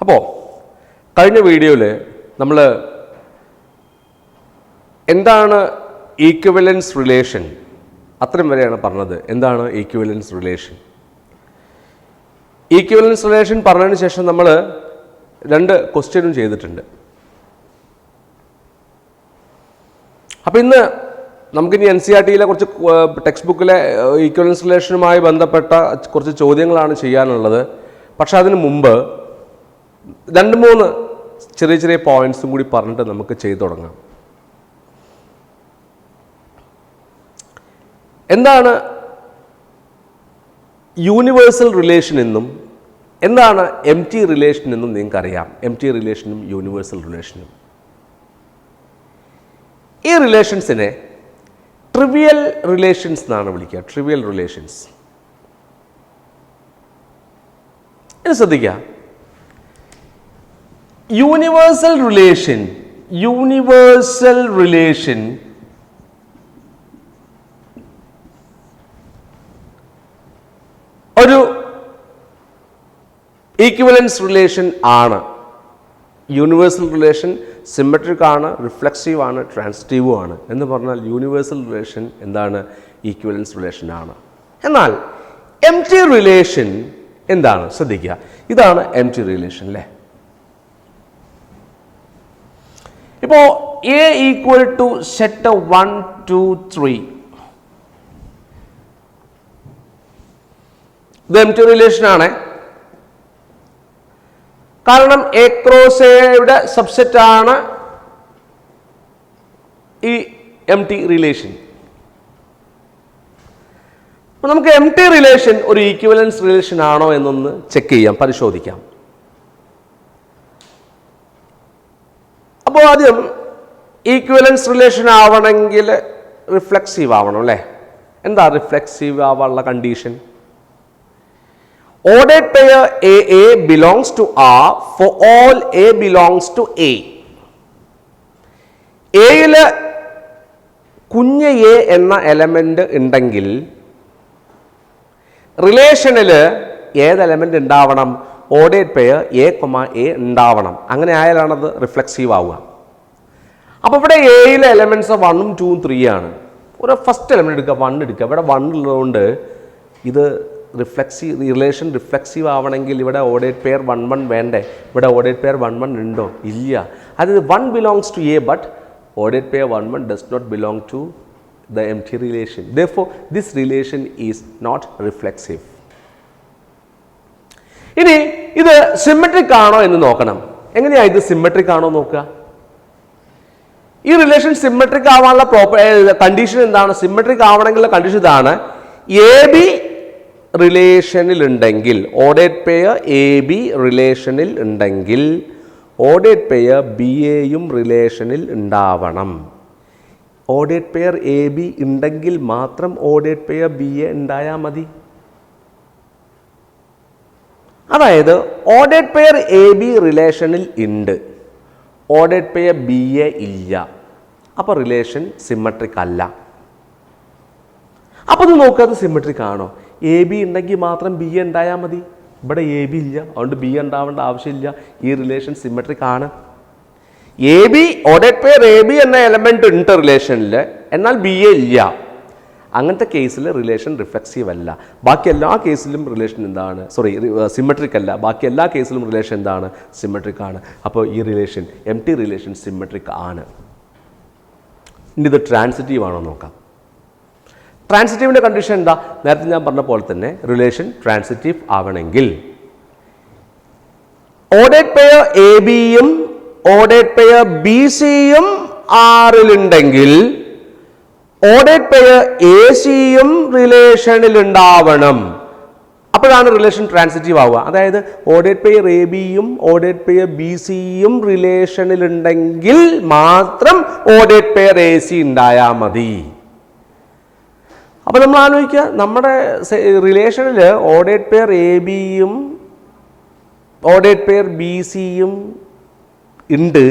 അപ്പോൾ കഴിഞ്ഞ വീഡിയോയിൽ നമ്മൾ എന്താണ് ഈക്വിവലൻസ് റിലേഷൻ അത്രയും വരെയാണ് പറഞ്ഞത്. എന്താണ് ഈക്വിവലൻസ് റിലേഷൻ? ഈക്വിവലൻസ് റിലേഷൻ പറഞ്ഞതിന് ശേഷം നമ്മൾ 2 ക്വസ്റ്റ്യനും ചെയ്തിട്ടുണ്ട്. അപ്പോൾ ഇന്ന് നമുക്കിനി NCERTയിലെ കുറച്ച് ടെക്സ്റ്റ് ബുക്കിലെ ഈക്വിവലൻസ് റിലേഷനുമായി ബന്ധപ്പെട്ട കുറച്ച് ചോദ്യങ്ങളാണ് ചെയ്യാനുള്ളത്. പക്ഷെ അതിന് മുമ്പ് 2-3 ചെറിയ ചെറിയ പോയിന്റ്സും കൂടി പറഞ്ഞിട്ട് നമുക്ക് ചെയ്തു തുടങ്ങാം. എന്താണ് യൂണിവേഴ്സൽ റിലേഷൻ എന്നും എന്താണ് MT റിലേഷൻ എന്നും നിങ്ങൾക്കറിയാം. MT റിലേഷനും യൂണിവേഴ്സൽ റിലേഷനും. ഈ റിലേഷൻസിനെ ട്രിവിയൽ റിലേഷൻസ് എന്നാണ് വിളിക്കുക. Trivial relations. ഇത് ശ്രദ്ധിക്കുക. യൂണിവേഴ്സൽ റിലേഷൻ ഒരു ഈക്വിവലൻസ് റിലേഷൻ ആണ്. യൂണിവേഴ്സൽ റിലേഷൻ സിമെട്രിക് ആണ്, റിഫ്ലെക്സീവ് ആണ്, ട്രാൻസിറ്റീവും ആണ്. എന്ന് പറഞ്ഞാൽ യൂണിവേഴ്സൽ റിലേഷൻ എന്താണ്? ഈക്വിവലൻസ് റിലേഷൻ ആണ്. എന്നാൽ MT റിലേഷൻ എന്താണ്? ശ്രദ്ധിക്കുക. ഇതാണ് MT റിലേഷൻ അല്ലേ. ഇപ്പോൾ A ഈക്വൽ ടു സെറ്റ് 1 2 3 ഇത് MT റിലേഷൻ ആണ്. കാരണം A ക്രോസ് എയുടെ സബ്സെറ്റ് ആണ് ഈ MT റിലേഷൻ. അപ്പോൾ നമുക്ക് MT റിലേഷൻ ഒരു ഈക്വിവലൻസ് റിലേഷൻ ആണോ എന്നൊന്ന് ചെക്ക് ചെയ്യാം, പരിശോധിക്കാം. അപ്പോൾ ആദ്യം ഈക്വിവലൻസ് റിലേഷൻ ആവണമെങ്കിൽ റിഫ്ലെക്സീവ് ആവണം അല്ലേ. എന്താ റിഫ്ലെക്സീവ് ആവാനുള്ള condition? Ordered pair AA belongs to R for all A belongs to A. Aയിൽ കുഞ്ഞ് A എന്ന എലമെന്റ് ഉണ്ടെങ്കിൽ റിലേഷനിൽ ഏത് എലമെന്റ് ഉണ്ടാവണം? ഓർഡേഡ് പെയർ A, A ഉണ്ടാവണം. അങ്ങനെ ആയാലാണത് റിഫ്ലെക്സീവ് ആവുക. അപ്പോൾ ഇവിടെ Aയിലെ എലമെന്റ്സ് 1 2 3 ആണ്. ഒരു ഫസ്റ്റ് എലമെന്റ് എടുക്കുക, 1 എടുക്കുക. ഇവിടെ 1 ഉള്ളതുകൊണ്ട് ഇത് റിലേഷൻ റിഫ്ലെക്സീവ് ആവണമെങ്കിൽ ഇവിടെ ഓർഡേഡ് പെയർ 1 1 വേണ്ടേ? ഇവിടെ ഓർഡേഡ് പെയർ 1 1 ഉണ്ടോ? ഇല്ല. അത് 1 belongs to A but ordered pair 1 1 does not belong to the MT relation. Therefore this relation is not reflexive. ഇനി ഇത് സിമെട്രിക് ആണോ എന്ന് നോക്കണം. എങ്ങനെയാ ഇത് സിമെട്രിക് ആണോ നോക്കുക? ഈ റിലേഷൻ സിമെട്രിക് ആവാനുള്ള കണ്ടീഷൻ എന്താണ്? സിമെട്രിക് ആവണമെങ്കിലുള്ള കണ്ടീഷൻ ഇതാണ്. AB റിലേഷനിൽ ഉണ്ടെങ്കിൽ, ഓർഡേഡ് പെയർ AB റിലേഷനിൽ ഉണ്ടെങ്കിൽ ഓർഡേഡ് പെയർ BAയും റിലേഷനിൽ ഉണ്ടാവണം. ഓർഡേഡ് പെയർ AB ഉണ്ടെങ്കിൽ മാത്രം ഓർഡേഡ് പെയർ BA ഉണ്ടായാൽ മതി. അതായത് ഓർഡേഡ് പെയർ AB റിലേഷനിൽ ഉണ്ട്, ഓർഡേഡ് പെയർ BA ഇല്ല. അപ്പോൾ റിലേഷൻ സിമെട്രിക് അല്ല. അപ്പോൾ ഇത് നോക്കുക, അത് സിമെട്രിക് ആണോ? AB ഉണ്ടെങ്കിൽ മാത്രം BA ഉണ്ടായാൽ മതി. ഇവിടെ AB ഇല്ല, അതുകൊണ്ട് BA ഉണ്ടാവേണ്ട ആവശ്യമില്ല. ഈ റിലേഷൻ സിമെട്രിക് ആണ്. ഓർഡേഡ് പെയർ AB എന്ന എലമെന്റ് ഉണ്ട് റിലേഷനിൽ, എന്നാൽ BA ഇല്ല. അങ്ങനത്തെ കേസിൽ റിലേഷൻ റിഫ്ലെക്സീവ് അല്ല. ബാക്കി എല്ലാ കേസിലും റിലേഷൻ എന്താണ്? സിമെട്രിക് അല്ല. ബാക്കി എല്ലാ കേസിലും റിലേഷൻ എന്താണ്? സിമെട്രിക് ആണ്. അപ്പോൾ ഈ റിലേഷൻ MT റിലേഷൻ സിമെട്രിക് ആണ്. ഇനി ഇത് ട്രാൻസിറ്റീവ് ആണോ നോക്കാം. ട്രാൻസിറ്റീവിൻ്റെ കണ്ടീഷൻ എന്താ? നേരത്തെ ഞാൻ പറഞ്ഞ പോലെ തന്നെ റിലേഷൻ ട്രാൻസിറ്റീവ് ആവണമെങ്കിൽ ഓർഡേഡ് പെയർ ABയും ഓർഡേഡ് പെയർ BCയും Rലുണ്ടെങ്കിൽ ഓർഡേഡ് പെയർ ACയും റിലേഷനിൽ ഉണ്ടാവണം. അപ്പോഴാണ് റിലേഷൻ ട്രാൻസിറ്റീവ് ആവുക. അതായത് ഓർഡേഡ് പെയർ ABയും ഓർഡേഡ് പെയർ BCയും റിലേഷനിൽ ഉണ്ടെങ്കിൽ മാത്രം ഓർഡേഡ് പെയർ AC ഉണ്ടായാൽ മതി. അപ്പോൾ നമ്മൾ ആലോചിക്കുക, നമ്മുടെ റിലേഷനിൽ ഓർഡേഡ് പെയർ ABയും ഓർഡേഡ് പെയർ BCയും ഉണ്ട്,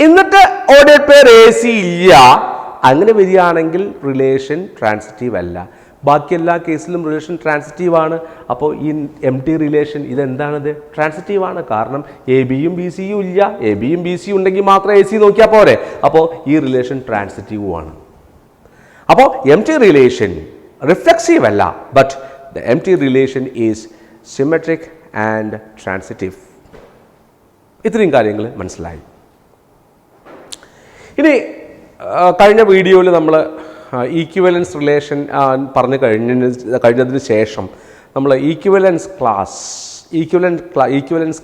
എന്നിട്ട് ഓർഡേഡ് പെയർ AC ഇല്ല. അങ്ങനെ വരികയാണെങ്കിൽ റിലേഷൻ ട്രാൻസിറ്റീവ് അല്ല. ബാക്കി എല്ലാ കേസിലും റിലേഷൻ ട്രാൻസിറ്റീവ് ആണ്. അപ്പോൾ ഈ എം ടി റിലേഷൻ ഇതെന്താണിത്? ട്രാൻസിറ്റീവ് ആണ്. കാരണം എ ബിയും ബി സിയും ഇല്ല. എ ബിയും ബി സിയും ഉണ്ടെങ്കിൽ മാത്രം എ സി നോക്കിയാൽ പോരെ. അപ്പോൾ ഈ റിലേഷൻ ട്രാൻസിറ്റീവ് ആണ്. അപ്പോൾ എം ടി റിലേഷൻ റിഫ്ലെക്സീവ് അല്ല, but the M T relation is symmetric and transitive. ഇത്രയും കാര്യങ്ങൾ മനസ്സിലായി. ഇനി കഴിഞ്ഞ വീഡിയോയിൽ നമ്മൾ ഈക്വിവലൻസ് റിലേഷൻ പറഞ്ഞു കഴിഞ്ഞതിന് ശേഷം നമ്മൾ ഈക്വിവലൻസ്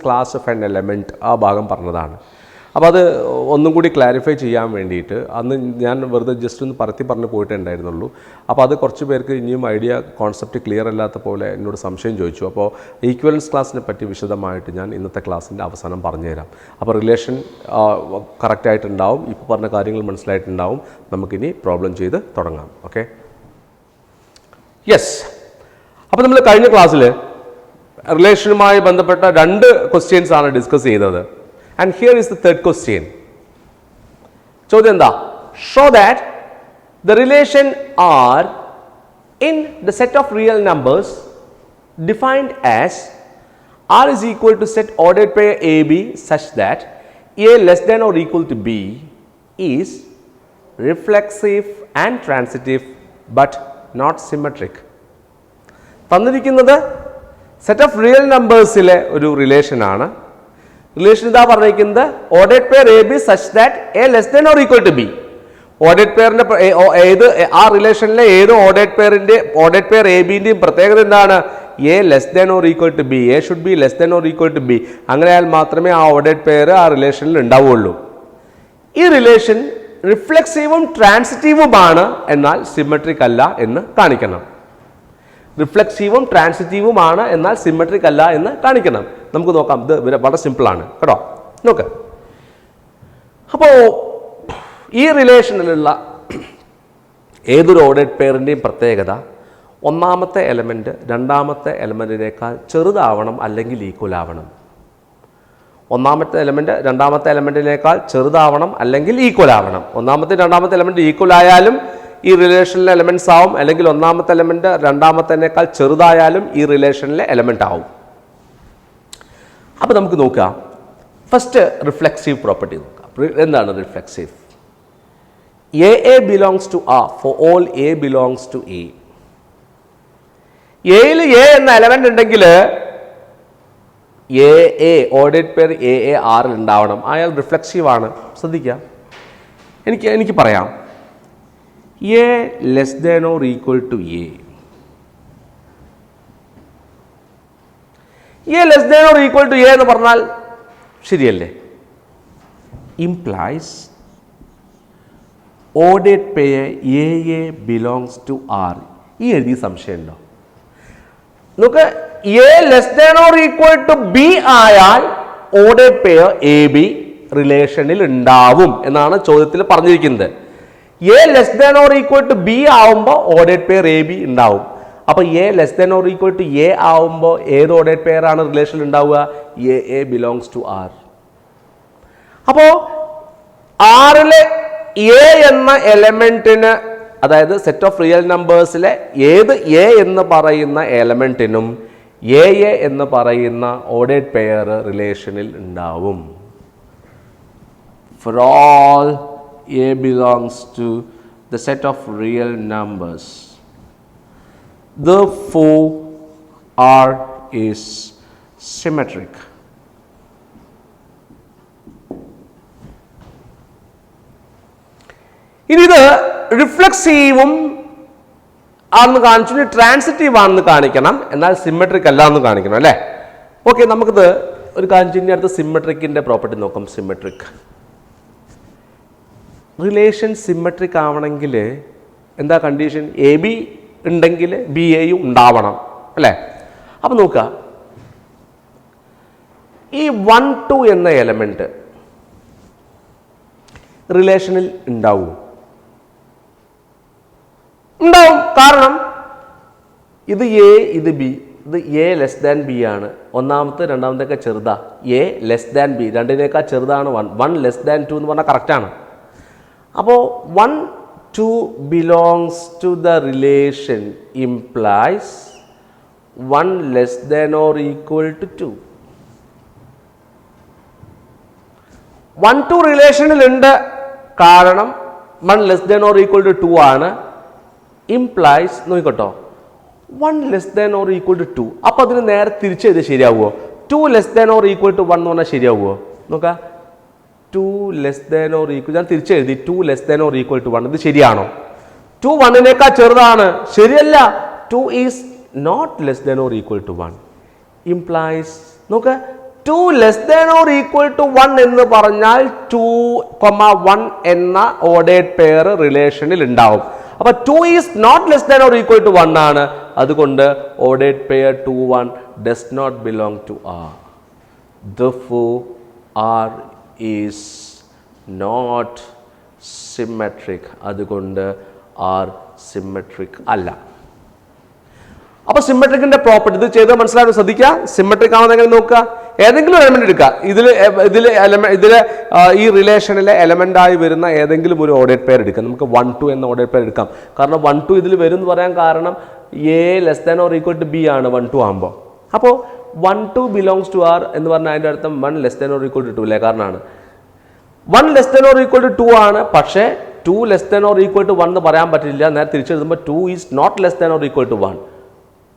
ക്ലാസ് ഓഫ് ആൻ എലമെൻറ്റ് ആ ഭാഗം പറഞ്ഞതാണ്. അപ്പോൾ അത് ഒന്നും കൂടി ക്ലാരിഫൈ ചെയ്യാൻ വേണ്ടിയിട്ട് അന്ന് ഞാൻ വെറുതെ ജസ്റ്റ് ഒന്ന് പറഞ്ഞു പോയിട്ടുണ്ടായിരുന്നുള്ളൂ. അപ്പോൾ അത് കുറച്ച് പേർക്ക് ഇനിയും ഐഡിയ കോൺസെപ്റ്റ് ക്ലിയർ അല്ലാത്ത പോലെ എന്നോട് സംശയം ചോദിച്ചു. അപ്പോൾ ഈക്വലൻസ് ക്ലാസ്സിനെ പറ്റി വിശദമായിട്ട് ഞാൻ ഇന്നത്തെ ക്ലാസ്സിൻ്റെ അവസാനം പറഞ്ഞുതരാം. അപ്പോൾ റിലേഷൻ കറക്റ്റായിട്ടുണ്ടാവും, ഇപ്പോൾ പറഞ്ഞ കാര്യങ്ങൾ മനസ്സിലായിട്ടുണ്ടാവും. നമുക്കിനി പ്രോബ്ലം ചെയ്ത് തുടങ്ങാം. Okay, yes. അപ്പോൾ നമ്മൾ കഴിഞ്ഞ ക്ലാസ്സിൽ റിലേഷനുമായി ബന്ധപ്പെട്ട 2 ക്വസ്റ്റ്യൻസ് ആണ് ഡിസ്കസ് ചെയ്തത്. And here is the third question. ചോദ്യം എന്താ? Show that the relation R in the set of real numbers defined as R is equal to set ordered pair AB such that A less than or equal to B is reflexive and transitive but not symmetric. തന്നിരിക്കുന്നത് set of real നമ്പേഴ്സിലെ ഒരു relation ആണ്. Relation ഇതാ പറഞ്ഞിരിക്കുന്നത് ordered pair A B such that A less than or equal to B. Ordered പെയറിന്റെ ഏത് ആ റിലേഷനിലെ ഏത് ഓർഡേഡ് പെയർ എ ബിന്റെയും പ്രത്യേകത എന്താണ്? A less than or equal to B. A should be less than or equal to B. അങ്ങനെയാൽ മാത്രമേ ആ ഓർഡേഡ് പെയർ ആ റിലേഷനിൽ ഉണ്ടാവുകയുള്ളൂ. ഈ റിലേഷൻ റിഫ്ലെക്സീവും ട്രാൻസിറ്റീവുമാണ്, എന്നാൽ സിമെട്രിക് അല്ല എന്ന് കാണിക്കണം. റിഫ്ലെക്സീവും ട്രാൻസിറ്റീവുമാണ്, എന്നാൽ സിമെട്രിക് അല്ല എന്ന് കാണിക്കണം. നമുക്ക് നോക്കാം. ഇത് വളരെ സിമ്പിളാണ് കേട്ടോ. നോക്ക്. അപ്പോൾ ഈ റിലേഷനിലുള്ള ഏതൊരു ഓർഡേഡ് പെയറിൻ്റെയും പ്രത്യേകത ഒന്നാമത്തെ എലമെൻറ്റ് രണ്ടാമത്തെ എലമെൻറ്റിനേക്കാൾ ചെറുതാവണം അല്ലെങ്കിൽ ഈക്വൽ ആവണം. ഒന്നാമത്തെ എലമെൻറ്റ് രണ്ടാമത്തെ എലമെൻറ്റിനേക്കാൾ ചെറുതാവണം അല്ലെങ്കിൽ ഈക്വൽ ആവണം. ഒന്നാമത്തെ രണ്ടാമത്തെ എലമെൻറ്റ് ഈക്വൽ ആയാലും ഈ റിലേഷനിലെ എലമെൻറ്റ്സ് ആവും, അല്ലെങ്കിൽ ഒന്നാമത്തെ എലമെൻറ്റ് രണ്ടാമത്തേനേക്കാൾ ചെറുതായാലും ഈ റിലേഷനിലെ എലമെൻറ്റ് ആവും. അപ്പോൾ നമുക്ക് നോക്കാം. ഫസ്റ്റ് റിഫ്ലെക്സീവ് പ്രോപ്പർട്ടി നോക്കാം. എന്താണ് reflexive? A belongs to R for all a belongs to A. എയിൽ എ എന്ന എലമെന്റ് ഉണ്ടെങ്കിൽ എ ഓർഡേഡ് പെയർ എ ആറിൽ ഉണ്ടാവണം. അയാൾ റിഫ്ലെക്സീവ് ആണ്. ശ്രദ്ധിക്കാം. എനിക്ക് പറയാം A less than or equal to a. A less than or equal to a എന്ന് പറഞ്ഞാൽ ശരിയല്ലേ? Implies ordered pair a belongs to R. ഈ എഴുതിയ സംശയമുണ്ടോ? നമുക്ക് a less than or equal to b ആയാൽ ഓർഡേഡ് പെയർ എ ബി റിലേഷനിൽ ഉണ്ടാവും എന്നാണ് ചോദ്യത്തിൽ പറഞ്ഞിരിക്കുന്നത്. A less than or equal to b ആവുമ്പോൾ ഓർഡേഡ് പെയർ എ ബി ഉണ്ടാവും. അപ്പോൾ a less than or equal to a ആവുമ്പോൾ ഏത് ഓർഡേഡ് പെയർ ആണ് റിലേഷനിൽ ഉണ്ടാവുക? A belongs to R. അപ്പോൾ ആറിലെ എ എന്ന എലമെന്റിന്, അതായത് സെറ്റ് ഓഫ് റിയൽ നമ്പേഴ്സിലെ ഏത് എ എന്ന് പറയുന്ന എലമെന്റിനും എ എന്ന് പറയുന്ന ഓർഡേഡ് പെയർ റിലേഷനിൽ ഉണ്ടാവും. For all A belongs to the set of real numbers. Therefore, R is symmetric. ഇനി ഇത് റിഫ്ലെക്സീവും ആണെന്ന് കാണിച്ചു, ട്രാൻസിറ്റീവ് ആണെന്ന് കാണിക്കണം, എന്നാൽ സിമെട്രിക് അല്ല എന്ന് കാണിക്കണം അല്ലേ? ഓക്കെ, നമുക്കിത് ഒരു കാണിച്ചു. അടുത്ത് സിമെട്രിക്കിൻ്റെ പ്രോപ്പർട്ടി നോക്കാം. സിമെട്രിക് റിലേഷൻ സിമെട്രിക് ആവണമെങ്കിൽ എന്താ കണ്ടീഷൻ? എ ബി ഉണ്ടെങ്കിൽ ബി എയും ഉണ്ടാവണം അല്ലേ? അപ്പം നോക്കുക, ഈ 1 2 എന്ന എലമെന്റ് റിലേഷനിൽ ഉണ്ടാവും. കാരണം ഇത് എ ഇത് ബി, ഇത് എ ലെസ് ദാൻ ബി ആണ്. ഒന്നാമത്തെ രണ്ടാമത്തേക്കാൾ ചെറുതാ. എ ലെസ് ദാൻ ബി രണ്ടിനേക്കാൾ ചെറുതാണ് 1. 1 ലെസ് ദാൻ 2 എന്ന് പറഞ്ഞാൽ കറക്റ്റാണ്. അപ്പോൾ 1 2 belongs to the relation implies 1 less than or equal to 2. 1 2 റിലേഷനിൽ ഉണ്ട്, കാരണം 1 less than or equal to 2 ആണ്. ഇംപ്ലൈസ് നോക്കിക്കോട്ടോ, 1 less than or equal to 2. അപ്പോൾ അതിന് നേരെ തിരിച്ചെഴുതി ശരിയാവുമോ? 2 less than or equal to 1 എന്ന് പറഞ്ഞാൽ ശരിയാവുമോ? നോക്കാം, 2 ലെസ് ദാൻ ഓർ ഈക്വൽ, ഞാൻ തിരിച്ചെഴുതി 2 less than or equal to 1. ഇത് ശരിയാണോ? 2 1നേക്കാൾ ചെറുതാണ്. ശരിയല്ല. 2 is not less than or equal to 1. Implies നോക്ക്, 2 less than or equal to 1 എന്ന് പറഞ്ഞാൽ 2, 1 എന്ന ഓർഡേഡ് പെയർ റിലേഷനിൽ ഉണ്ടാവും. അപ്പോൾ 2 is not less than or equal to 1 ആണ്. അതുകൊണ്ട് ordered pair 2 1 does not belong to R. Therefore R is not symmetric. അതുകൊണ്ട് R symmetric അല്ല. അപ്പോൾ സിമെട്രിക്കിന്റെ പ്രോപ്പർട്ടി ഇത് ചെയ്ത് മനസ്സിലാക്കാൻ ശ്രദ്ധിക്കുക. സിമെട്രിക് ആണെന്ന് എങ്ങനെ നോക്കുക? ഏതെങ്കിലും എലമെന്റ് എടുക്കുക. ഇതിൽ ഈ റിലേഷനിലെ എലമെന്റ് ആയി വരുന്ന ഏതെങ്കിലും ഒരു ഓർഡേഡ് പെയർ എടുക്കാം. നമുക്ക് 1 2 എന്ന ഓർഡേഡ് പെയർ എടുക്കാം. കാരണം 1 2 ഇതിൽ വരും എന്ന് പറയാൻ കാരണം A less than or equal to B ആണ് 1 2 ആകുമ്പോൾ. അപ്പോൾ 1 2 ബിലോങ്സ് ടു R എന്ന് പറഞ്ഞാൽ അതിൻ്റെ അർത്ഥം 1 less than or equal to 2 അല്ലേ? കാരണമാണ് 1 less than or equal to 2 ആണ്. പക്ഷേ 2 less than or equal to 1 എന്ന് പറയാൻ പറ്റില്ല. നേരെ തിരിച്ചെഴുതുമ്പോൾ 2 is not less than or equal to 1.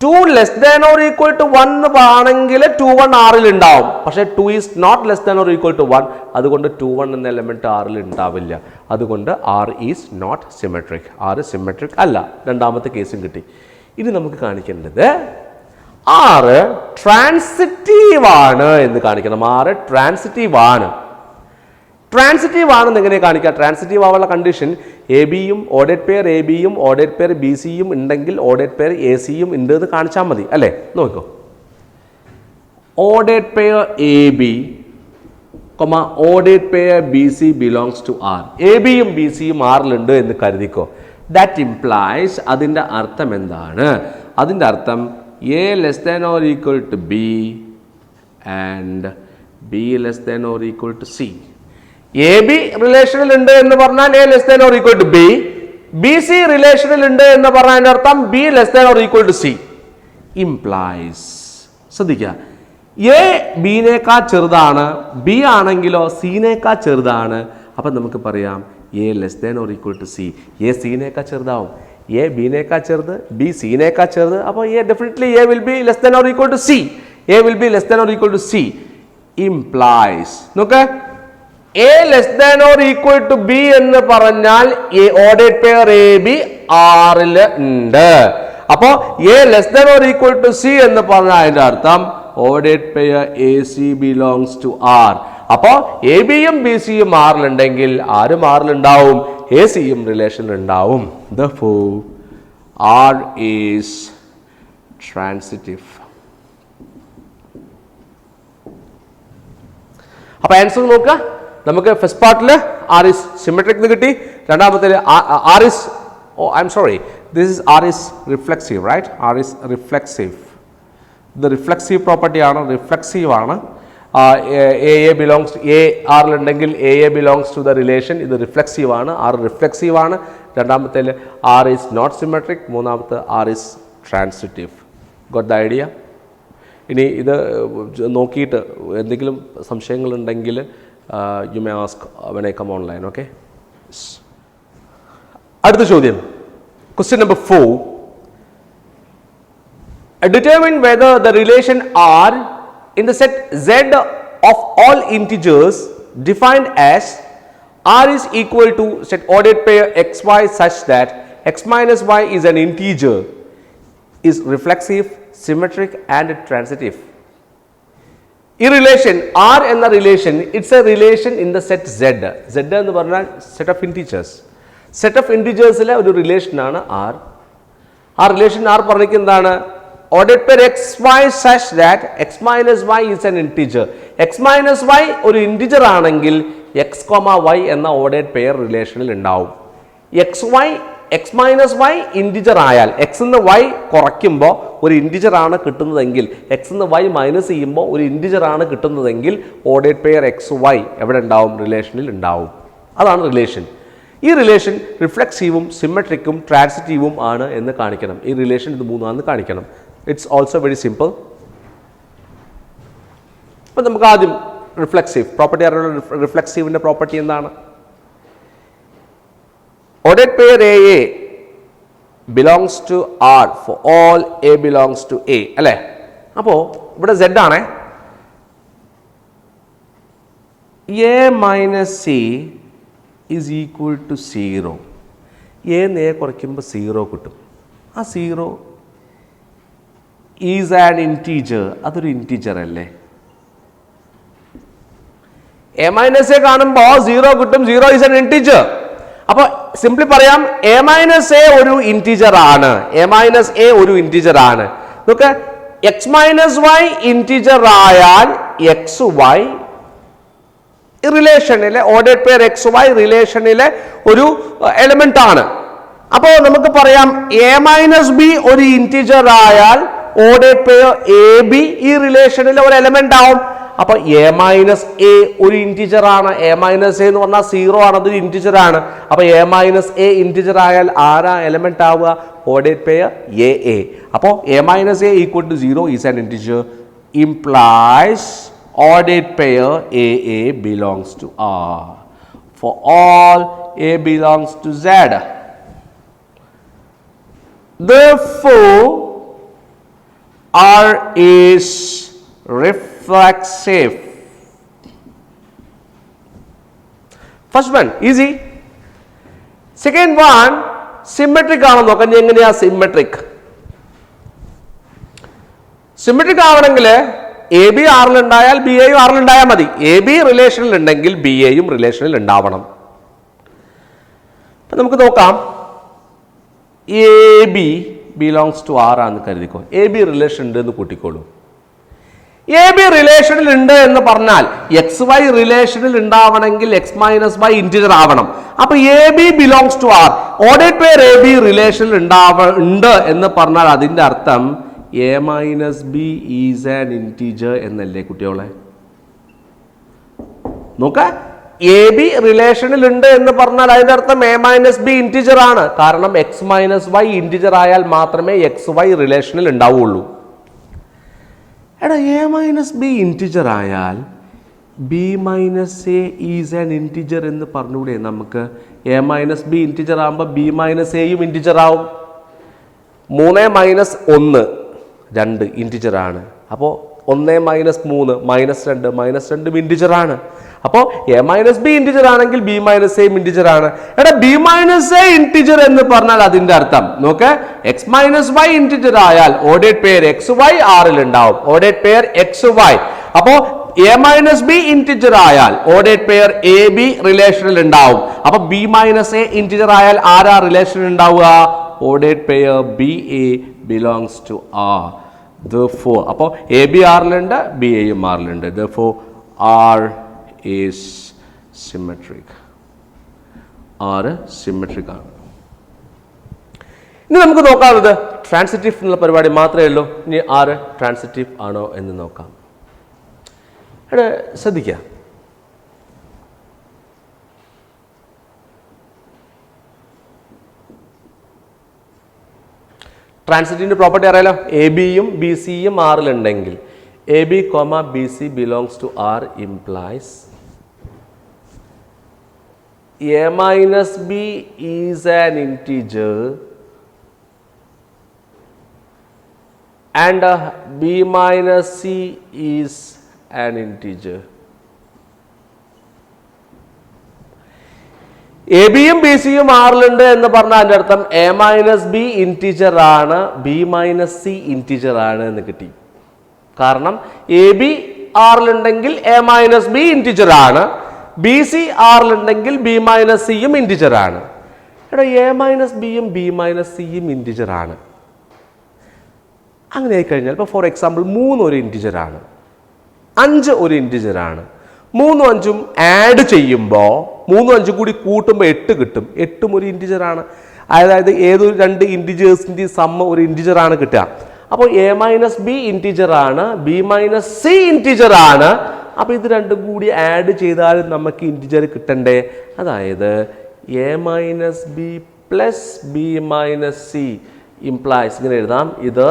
2 less than or equal to 1 ആണെങ്കിൽ 2 1 ആറിൽ ഉണ്ടാവും. പക്ഷേ 2 is not less than or equal to 1. അതുകൊണ്ട് 2 1 എന്ന എലമെന്റ് ആറിൽ ഉണ്ടാവില്ല. അതുകൊണ്ട് R is not symmetric. R symmetric അല്ല. രണ്ടാമത്തെ കേസും കിട്ടി. ഇനി നമുക്ക് കാണിക്കേണ്ടത് R ട്രാൻസിറ്റീവ് ആണ് എന്ന് കാണിക്കണം. R ട്രാൻസിറ്റീവ് ആണ്. ട്രാൻസിറ്റീവ് ആണെന്ന് എങ്ങനെ കാണിക്കുക? ട്രാൻസിറ്റീവ് ആവാനുള്ള കണ്ടീഷൻ എ ബിയും ഓർഡേഡ് പെയർ എ ബിയും ഓർഡേഡ് പെയർ ബി സിയും ഉണ്ടെങ്കിൽ ഓർഡേഡ് പെയർ എ സിയും ഉണ്ട് എന്ന് കാണിച്ചാൽ മതി അല്ലേ? നോക്കൂ, ordered pair A b ordered pair b C belongs to R. A ബിയും ബി സിയും ആറിലുണ്ട് എന്ന് കരുതിക്കോ. ദാറ്റ് ഇംപ്ലൈസ്, അതിൻ്റെ അർത്ഥം എന്താണ്? അതിൻ്റെ അർത്ഥം A less than or equal to B and B less than or equal to C. A B റിലേഷനിൽ ഉണ്ട് എന്ന് പറഞ്ഞാൽ A less than or equal to B. B C റിലേഷനിൽ ഉണ്ട് എന്ന് പറഞ്ഞാൽ അർത്ഥം B less than or equal to C. Implies, ശ്രദ്ധിക്കുക, എ ബിനേക്കാൾ ചെറുതാണ്, ബി ആണെങ്കിലോ സിനേക്കാൾ ചെറുതാണ്. അപ്പം നമുക്ക് പറയാം A less than or equal to C. A സിനേക്കാൾ ചെറുതാവും. എ ബിനേക്കാൾ ചെറുത്, ബി സിനേക്കാൾ ചെറുത്. അപ്പോൾ A definitely A will be less than or equal to C. A will be less than or equal to C. Implies, നോക്ക്, A less than or equal to B എന്ന് പറഞ്ഞാൽ ordered pair A B ആറിൽ ഉണ്ട്. അപ്പോ A less than or equal to C എന്ന് പറഞ്ഞാൽ അതിന്റെ അർത്ഥം ordered pair A C belongs to R. അപ്പോ എ ബിയും ബി സിയും ആറിലുണ്ടെങ്കിൽ ആരും ആറിലുണ്ടാവും, എ സിയും റിലേഷനിൽ ഉണ്ടാവും. Therefore R is transitive. അപ്പൊ ആൻസർ നോക്കുക. നമുക്ക് ഫസ്റ്റ് പാർട്ടിൽ R is symmetric എന്ന് കിട്ടി. രണ്ടാമത്തിൽ R is, I'm sorry, this is R is reflexive, right? R is reflexive. ഇത് റിഫ്ലെക്സീവ് പ്രോപ്പർട്ടി ആണ്, റിഫ്ലെക്സീവ് ആണ്. എ ബിലോങ്സ് എ ആറിലുണ്ടെങ്കിൽ A belongs to the relation. ഇത് റിഫ്ലെക്സീവ് ആണ്. R റിഫ്ലെക്സീവ് ആണ്. രണ്ടാമത്തേൽ R is not symmetric. മൂന്നാമത്തെ R is transitive. Got the idea? ഇനി ഇത് നോക്കിയിട്ട് എന്തെങ്കിലും സംശയങ്ങളുണ്ടെങ്കിൽ you may ask when I come online, okay? അടുത്ത ചോദ്യം, question number 4. Determine whether the relation R in the set Z of all integers defined as R is equal to set ordered pair xy such that x minus y is an integer is reflexive, symmetric and transitive. ഈ relation R എന്ന relation it's a relation in the set Z. Z എന്ന് പറഞ്ഞാൽ set of integers. Set of ഇൻറ്റീജേഴ്സിലെ ഒരു റിലേഷനാണ് ആർ. ആ relation R പറഞ്ഞിരിക്കുന്നത് എന്താണ്? Ordered pair X Y such that X minus Y is an integer. X minus Y ഒരു ഇൻറ്റീജർ ആണെങ്കിൽ എക്സ് കോമ വൈ എന്ന ഓർഡേഡ് പെയർ റിലേഷനിൽ ഉണ്ടാവും. എക്സ് മൈനസ് വൈ ഇൻറ്റിജർ ആയാൽ എക്സ് നിന്ന് വൈ കുറയ്ക്കുമ്പോൾ ഒരു ഇൻറ്റിജർ ആണ് കിട്ടുന്നതെങ്കിൽ, എക്സ് നിന്ന് വൈ മൈനസ് ചെയ്യുമ്പോൾ ഒരു ഇൻറ്റിജർ ആണ് കിട്ടുന്നതെങ്കിൽ ഓർഡേഡ് പെയർ എക്സ് വൈ എവിടെ ഉണ്ടാവും? റിലേഷനിൽ ഉണ്ടാവും. അതാണ് റിലേഷൻ. ഈ റിലേഷൻ റിഫ്ലെക്സീവും സിമെട്രിക്കും ട്രാൻസിറ്റീവും ആണ് എന്ന് കാണിക്കണം. ഈ റിലേഷൻ ഇത് മൂന്നാണെന്ന് കാണിക്കണം. It's also very simple. അപ്പം നമുക്ക് ആദ്യം റിഫ്ലെക്സീവ് പ്രോപ്പർട്ടി അറിയാനുള്ള റിഫ്ലെക്സീവിൻ്റെ പ്രോപ്പർട്ടി എന്താണ്? Ordered pair A a belongs to R for all a belongs to A അല്ലേ? അപ്പോൾ ഇവിടെ Z ആണേ. A minus C is equal to 0. A കുറയ്ക്കുമ്പോൾ 0 കിട്ടും. ആ 0 ഈസ് ആൻ ഇൻറ്റീജർ. അതൊരു ഇൻറ്റീജർ അല്ലേ? എ മൈനസ് എ കാണുമ്പോൾ 0 കിട്ടും. 0 ഈസ് ആൻ ഇൻറ്റീജർ. അപ്പോൾ സിംപ്ലി പറയാം, എ മൈനസ് എ ഒരു ഇൻറ്റീജർ ആണ്. എ മൈനസ് എ ഒരു ഇൻറ്റീജർ ആണ്. നോക്ക്, എക്സ് മൈനസ് വൈ ഇൻറ്റീജർ ആയാൽ എക്സ് വൈ റിലേഷനിലെ ഓർഡേഡ് പെയർ എക്സ് വൈ റിലേഷനിലെ ഒരു എലിമെന്റ് ആണ്. അപ്പോൾ നമുക്ക് പറയാം എ മൈനസ് ബി ഒരു ഇൻറ്റീജർ ആയാൽ ഓർഡേഡ് പെയർ എ ബി ഈ റിലേഷനിലെ ഒരു എലിമെന്റ് ആവും. അപ്പൊ എ മൈനസ് എ ഒരു ഇൻറ്റീജർ ആണ്. എ മൈനസ് എ എന്ന് പറഞ്ഞാൽ 0 ആണ്, അതൊരു ഇൻറ്റീജർ ആണ്. അപ്പൊ എ മൈനസ് എ ഇൻറ്റീജർ ആയാൽ ആരാ എലിമെന്റ് ആവുക? Ordered pair A A. അപ്പോൾ A minus A equal to 0 is an integer, implies ordered pair AA belongs to R for all A belongs to Z. Therefore, R is reflexive. First one easy. Second one symmetric ആണോ നോക്കാം. എങ്ങനെയാ symmetric? Symmetric ആവണമെങ്കിൽ A B ആറിലുണ്ടായാൽ B എയും ആറിലുണ്ടായാൽ മതി. A B റിലേഷനിൽ ഉണ്ടെങ്കിൽ B എയും റിലേഷനിൽ ഉണ്ടാവണം. അപ്പം നമുക്ക് നോക്കാം. A B belongs to R ആണെന്ന് കരുതിക്കോ. എ ബി റിലേഷൻ ഉണ്ട് എന്ന് കൂട്ടിക്കോളൂ. എ ബി റിലേഷനിൽ ഉണ്ട് എന്ന് പറഞ്ഞാൽ എക്സ് വൈ റിലേഷനിൽ ഉണ്ടാവണമെങ്കിൽ എക്സ് മൈനസ് വൈ ഇൻറ്റീജർ ആവണം. അപ്പൊ a B belongs to R. Ordered pair A B റിലേഷനിൽ ഉണ്ട് എന്ന് പറഞ്ഞാൽ അതിന്റെ അർത്ഥം A minus B is an integer എന്നല്ലേ കുട്ടികളെ? നോക്ക, എ ബി റിലേഷനിൽ ഉണ്ട് എന്ന് പറഞ്ഞാൽ അതിന്റെ അർത്ഥം എ മൈനസ് ബി ഇൻറ്റീജർ ആണ്. കാരണം എക്സ് മൈനസ് വൈ ഇൻറ്റീജർ ആയാൽ മാത്രമേ എക്സ് വൈ റിലേഷനിൽ ഉണ്ടാവുള്ളൂ. എടാ, എ മൈനസ് ബി ഇൻറ്റീജർ ആയാൽ B minus A is an integer എന്ന് പറഞ്ഞുകൂടെ നമുക്ക്? എ മൈനസ് ബി ഇൻറ്റീജർ ആകുമ്പോൾ ബി മൈനസ് എയും ഇൻറ്റീജർ ആവും. 3 മൈനസ് 1 2 ഇൻറ്റിജർ ആണ്. അപ്പോൾ 1 മൈനസ് 3 -2 -2 ഇൻറ്റിജർ ആണ്. അപ്പോൾ എ മൈനസ് ബി ഇൻറ്റിജർ ആണെങ്കിൽ ബി മൈനസ് എ ഇൻറ്റിജർ ആണ്. എടാ, ബി മൈനസ് എ ഇൻറ്റിജർ എന്ന് പറഞ്ഞാൽ അതിന്റെ അർത്ഥം നോക്ക്, എക്സ് മൈനസ് വൈ ഇൻറ്റിജർ ആയാൽ ഓർഡേഡ് പെയർ എക്സ് വൈ ആറിൽ ഉണ്ടാവും. Ordered pair X y. അപ്പോൾ എ മൈനസ് ബി ഇൻറ്റിജർ ആയാൽ ഓർഡേഡ് പെയർ എ ബി റിലേഷനിൽ ഉണ്ടാവും. അപ്പൊ ബി മൈനസ് എ ഇൻറ്റിജർ ആയാൽ ആരാ റിലേഷനിൽ ഉണ്ടാവുക? Ordered pair b A belongs to R. Therefore, അപ്പോൾ എ ബി ആറിലുണ്ട്, ബി എയും ആറിലുണ്ട്. Therefore, R is symmetric. R symmetric ആണ്. ഇനി നമുക്ക് നോക്കാവുന്നത് ട്രാൻസിറ്റീവ് എന്നുള്ള പരിപാടി മാത്രമേ ഉള്ളൂ. ഇനി R ട്രാൻസിറ്റീവ് ആണോ എന്ന് നോക്കാം. ഇവിടെ ശ്രദ്ധിക്കുക. ട്രാൻസിറ്റീവിൻ്റെ പ്രോപ്പർട്ടി അറിയാലോ. എ ബിയും ബി സിയും ആറിലുണ്ടെങ്കിൽ A B comma B C belongs to R implies A minus B is an integer and B minus C is an integer. A ബിയും ബി സിയും ആറിലുണ്ട് എന്ന് പറഞ്ഞാൽ അതിൻ്റെ അർത്ഥം എ മൈനസ് ബി ഇൻറ്റീജർ ആണ്, ബി മൈനസ് സി ഇൻറ്റീജർ ആണ് എന്ന് കിട്ടി. കാരണം എ ബി ആറിലുണ്ടെങ്കിൽ എ മൈനസ് ബി ഇൻറ്റീജർ ആണ്, ബി സി ആറിലുണ്ടെങ്കിൽ ബി മൈനസ് സിയും ഇൻറ്റീജർ ആണ്. എടാ, എ മൈനസ് ബിയും ബി മൈനസ് സിയും ഇൻറ്റീജർ ആണ്. അങ്ങനെ ആയിക്കഴിഞ്ഞാൽ ഇപ്പോൾ ഫോർ എക്സാമ്പിൾ 3 ഒരു ഇൻറ്റീജർ ആണ്, 5 ഒരു ഇൻറ്റീജർ ആണ്. 3ഉം 5ഉം ആഡ് ചെയ്യുമ്പോൾ 3ഉം 5ഉം കൂടി കൂട്ടുമ്പോൾ 8 കിട്ടും. 8ഉം ഒരു ഇൻറ്റിജർ ആണ്. അതായത് ഏതൊരു 2 ഇൻറ്റിജേഴ്സിൻ്റെ സമ്മ് ഒരു ഇൻറ്റിജർ ആണ് കിട്ടുക. അപ്പോൾ എ മൈനസ് ബി ഇൻറ്റിജർ ആണ്, ബി മൈനസ് സി ഇൻറ്റിജർ ആണ്. അപ്പോൾ ഇത് രണ്ടും കൂടി ആഡ് ചെയ്താൽ നമുക്ക് ഇൻറ്റിജർ കിട്ടണ്ടേ? അതായത് A minus B plus B minus C implies ഇങ്ങനെ എഴുതാം. ഇത്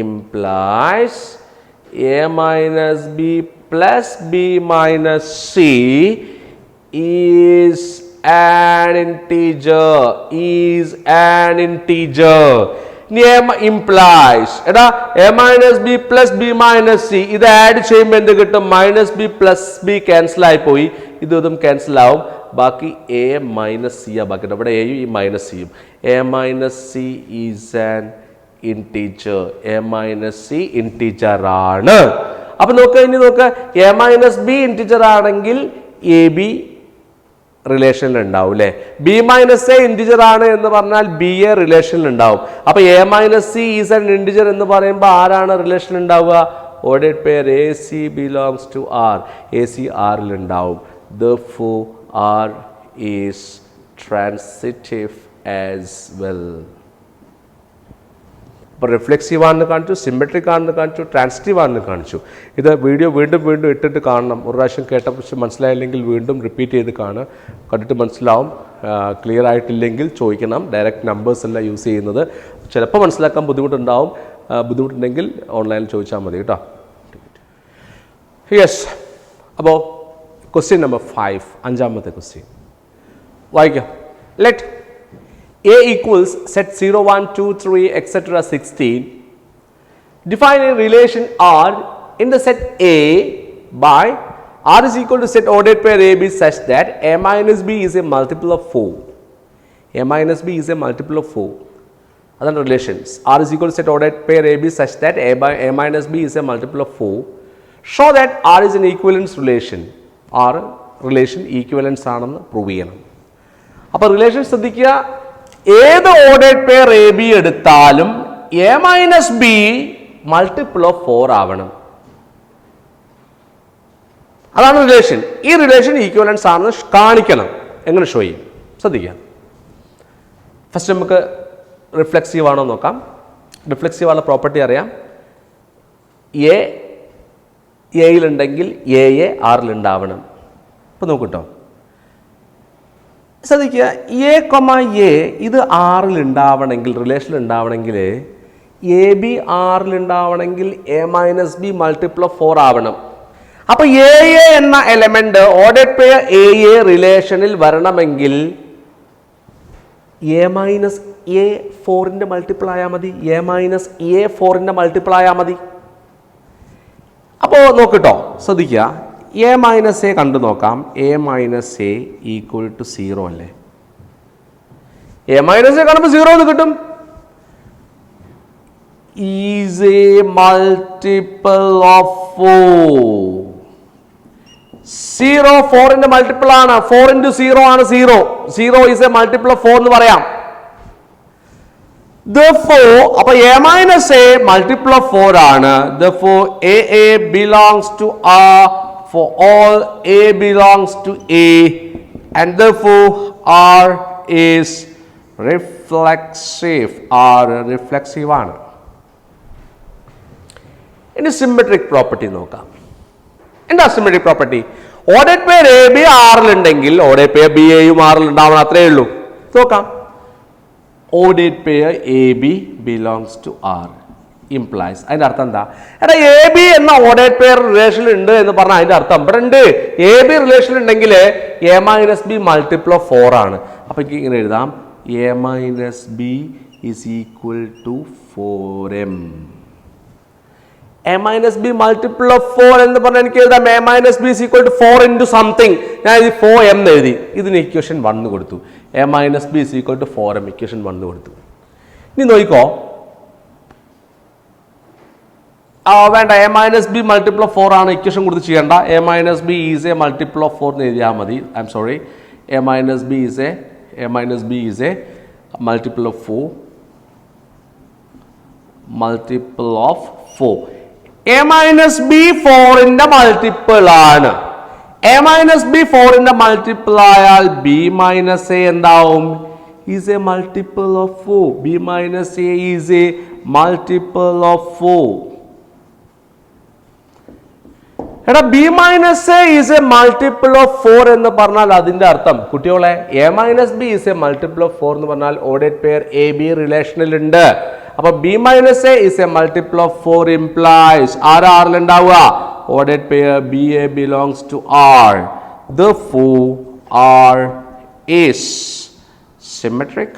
implies A minus B plus B minus C is an integer implies എടാ a minus b plus b minus c ഇത് ആഡ് ചെയ്യുമ്പോൾ എന്ത് കിട്ടും? Minus B plus B cancel ആയി പോയി, ഇതും ക്യാൻസൽ ആവും, ബാക്കി എ മൈനസ് സി ആ ബാക്കി. ഇവിടെ എയും ഈ മൈനസ് സിയും. A minus C is an integer. A minus C integer ആണ്. അപ്പൊ നോക്കുക, ഇനി നോക്കുക, എ മൈനസ് ബി ഇൻറ്റീജർ ആണെങ്കിൽ എ ബി റിലേഷനിൽ ഉണ്ടാവും അല്ലേ. ബി മൈനസ് എ ഇൻറ്റിജർ ആണ് എന്ന് പറഞ്ഞാൽ ബി എ റിലേഷനിൽ ഉണ്ടാവും. അപ്പൊ A minus C is an integer എന്ന് പറയുമ്പോൾ ആരാണ് റിലേഷൻ ഉണ്ടാവുക? Ordered pair A C belongs to R. A c ആറിൽ ഉണ്ടാവും. Therefore R is transitive as well. അപ്പോൾ റിഫ്ലെക്സീവ് ആണെന്ന് കാണിച്ചു, സിമെട്രിക് ആണെന്ന് കാണിച്ചു, ട്രാൻസിറ്റീവ് ആണെന്ന് കാണിച്ചു. ഇത് വീഡിയോ വീണ്ടും ഇട്ടിട്ട് കാണണം. ഒരു പ്രാവശ്യം കേട്ടപ്പോൾ മനസ്സിലായില്ലെങ്കിൽ വീണ്ടും റിപ്പീറ്റ് ചെയ്ത് കാണുക, കണ്ടിട്ട് മനസ്സിലാവും. ക്ലിയർ ആയിട്ടില്ലെങ്കിൽ ചോദിക്കണം. ഡയറക്റ്റ് നമ്പേഴ്സ് അല്ല യൂസ് ചെയ്യുന്നത്. ചിലപ്പോൾ മനസ്സിലാക്കാൻ ബുദ്ധിമുട്ടുണ്ടാവും. ബുദ്ധിമുട്ടുണ്ടെങ്കിൽ ഓൺലൈനിൽ ചോദിച്ചാൽ മതി കേട്ടോ. യെസ്. അപ്പോൾ ക്വസ്റ്റ്യൻ നമ്പർ 5, അഞ്ചാമത്തെ ക്വസ്റ്റ്യൻ വായിക്കാം. Let A equals set 0, 1, 2, 3, etc. 16. Define a relation R in the set A by R is equal to set ordered pair AB such that A minus B is a multiple of 4. A minus B is a multiple of 4. Other relations. R is equal to set ordered pair AB such that A minus B is a multiple of 4. Show that R is an equivalence relation. R relation equivalence ആണെന്ന് prove ചെയ്യണം. അപ്പോൾ relation ശ്രദ്ധിക്കുക, ഏത് ordered pair A B എടുത്താലും A minus B multiple of 4 ആവണം. അതാണ് relation. ഈ relation equivalence ആണെന്ന് കാണിക്കണം. എങ്ങനെ ഷോ ചെയ്യും? ശ്രദ്ധിക്കാം. ഫസ്റ്റ് നമുക്ക് റിഫ്ലെക്സീവ് ആണോ നോക്കാം. റിഫ്ലെക്സീവ് ആണോ പ്രോപ്പർട്ടി അറിയാം. എയിലുണ്ടെങ്കിൽ എ ആറിലുണ്ടാവണം. അപ്പോൾ നോക്കൂട്ടോ, ശ്രദ്ധിക്കുക, എ കൊമ എ ഇത് ആറിൽ ഉണ്ടാവണമെങ്കിൽ, റിലേഷനിൽ ഉണ്ടാവണമെങ്കിൽ, എ ബി ആറിൽ ഉണ്ടാവണമെങ്കിൽ A minus B multiple of 4 ആവണം. അപ്പൊ എ എന്ന എലമെന്റ് ഓർഡേഡ് പെയർ എ റിലേഷനിൽ വരണമെങ്കിൽ എ മൈനസ് എ 4ന്റെ മൾട്ടിപ്പിൾ ആയാൽ മതി. എ മൈനസ് എ 4ന്റെ മൾട്ടിപ്പിൾ ആയാൽ മതി. അപ്പോൾ നോക്കിട്ടോ, ശ്രദ്ധിക്കുക, എ മൈനസ് എ കണ്ടു നോക്കാം. A minus A equal to 0 അല്ലേ. എ മൈനസ് എ കാണുമ്പോൾ 0 എന്ന് കിട്ടും. Is a multiple of 4. 0 4ന്റെ മൾട്ടിപ്പിൾ ആണ്. 4 into 0 ആണ് 0. 0 ഈസ് എ മൾട്ടിപ്പിൾ ഓഫ് 4 എന്ന് പറയാം. Therefore, അപ്പോൾ a minus a multiple of 4 ആണ്. Therefore, a belongs to R for all a belongs to a, and therefore R is reflexive. R reflexive ആണ്. ഇനി symmetric property നോക്കാം. എന്താ symmetric property? Ordered pair A B ആറിലുണ്ടെങ്കിൽ ordered pair B എയും ആറിൽ ഉണ്ടാവണം, അത്രയേ ഉള്ളൂ. നോക്കാം. Ordered pair A B belongs to R implies. അതിന്റെ അർത്ഥം എന്താ? എടാ, എ ബി എന്ന ഓർഡേഡ് പെയർ റിലേഷൻ ഉണ്ട് എന്ന് പറഞ്ഞാൽ അതിന്റെ അർത്ഥം ഇവിടെ ഉണ്ട്. എ ബി റിലേഷൻ ഉണ്ടെങ്കിൽ A minus B multiple of 4 ആണ്. അപ്പൊ എനിക്ക് ഇങ്ങനെ എഴുതാം, A minus B is equal to 4m. A minus B multiple of 4 എന്ന് പറഞ്ഞാൽ എനിക്ക് എഴുതാം A minus B is equal to 4 into something. ഞാൻ ഇത് 4m എഴുതി. ഇതിന് ഇക്വേഷൻ 1 കൊടുത്തു. A minus B is equal to 4m equation 1 കൊടുത്തു. ഇനി നോക്കിക്കോ, വേണ്ട, a minus B multiple of 4 ആണ് ഇക്വേഷൻ കൊടുത്ത് ചെയ്യേണ്ട. A minus B is a multiple of 4 എന്ന് എഴുതിയാൽ മതി. I am sorry, a minus B is a multiple of 4. Multiple of 4. A minus B 4ന്റെ മൾട്ടിപ്പിൾ ആണ്. എ മൈനസ് ബി 4ന്റെ multiple ആയാൽ ബി മൈനസ് എ എന്താവും? Is a multiple of 4. B minus A is a multiple of 4. എടാ B minus A is a multiple of 4 എന്ന് പറഞ്ഞാൽ അതിന്റെ അർത്ഥം കുട്ടികളെ A minus B is a multiple of 4 എന്ന് പറഞ്ഞാൽ ഓർഡേഡ് പെയർ എ ബി റിലേഷനിൽ ഉണ്ട്. അപ്പൊ b minus A is a multiple of 4 implies ആരാ ആറിൽ ഉണ്ടാവുക? Ordered pair b a belongs to R. Therefore R is symmetric.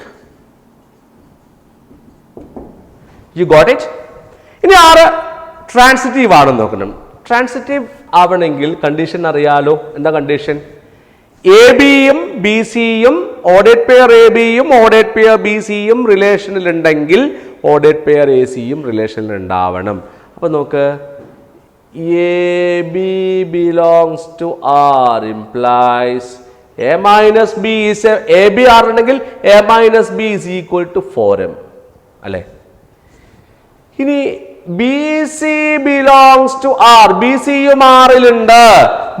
You got it? ഇനി ആറ് ട്രാൻസിറ്റീവ് ആണെന്ന് നോക്കണം. ട്രാൻസിറ്റീവ് ആവണമെങ്കിൽ കണ്ടീഷൻ അറിയാലോ. എന്താ കണ്ടീഷൻ? എ ബിയും ബി സിയും ഓർഡേഡ് പെയർ എ ബിയും ഓർഡേഡ് പെയർ ബി സിയും റിലേഷനിൽ ഉണ്ടെങ്കിൽ ഓർഡേഡ് പെയർ എ സിയും റിലേഷനിൽ ഉണ്ടാവണം. അപ്പൊ നോക്ക്, A B belongs to R implies A minus B is A B R ഉണ്ടെങ്കിൽ A minus B is equal to 4m അല്ലെ. ഇനി B C belongs to R, B സിയും ആറിലുണ്ട്,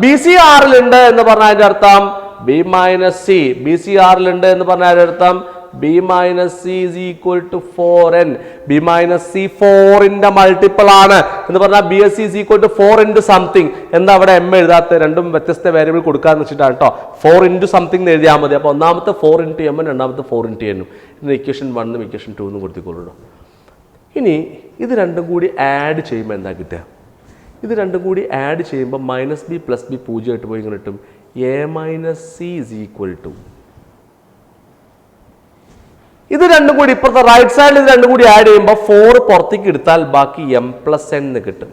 ബി സി ആറിലുണ്ട് എന്ന് പറഞ്ഞാൽ അതിന്റെ അർത്ഥം B minus C, B C ആറിലുണ്ട് എന്ന് പറഞ്ഞാൽ അതിന്റെ അർത്ഥം B minus C is equal to 4n. B minus C 4ന്റെ മൾട്ടിപ്പിൾ ആണ് എന്ന് പറഞ്ഞാൽ B S C is equal to 4 into something. എന്താ അവിടെ എം എഴുതാത്ത? രണ്ടും വ്യത്യസ്ത വേരിയബിൾ കൊടുക്കാന്ന് വെച്ചിട്ടാണ് കേട്ടോ. 4 ഇൻറ്റു സംതിങ് എഴുതിയാൽ മതി. അപ്പോൾ ഒന്നാമത്തെ 4 ഇൻറ്റു എം, രണ്ടാമത്തെ 4 ഇൻറ്റു എന്നും. ഇന്ന് ഇക്വേഷൻ 1 ഇക്വേഷൻ 2 കൊടുത്തിക്കൊള്ളൂ. ഇനി ഇത് രണ്ടും കൂടി ആഡ് ചെയ്യുമ്പോൾ എന്താ കിട്ടുക? ഇത് രണ്ടും കൂടി ആഡ് ചെയ്യുമ്പോൾ മൈനസ് ബി പ്ലസ് ബി 0 ആയിട്ട് പോയി ഇങ്ങനെ കിട്ടും. A minus C is equal to, ഇത് രണ്ടും കൂടി ഇപ്പുറത്തെ റൈറ്റ് സൈഡിൽ ഇത് രണ്ടും കൂടി ആഡ് ചെയ്യുമ്പോൾ 4 പുറത്തേക്ക് എടുത്താൽ ബാക്കി എം പ്ലസ് എൻ എന്ന് കിട്ടും.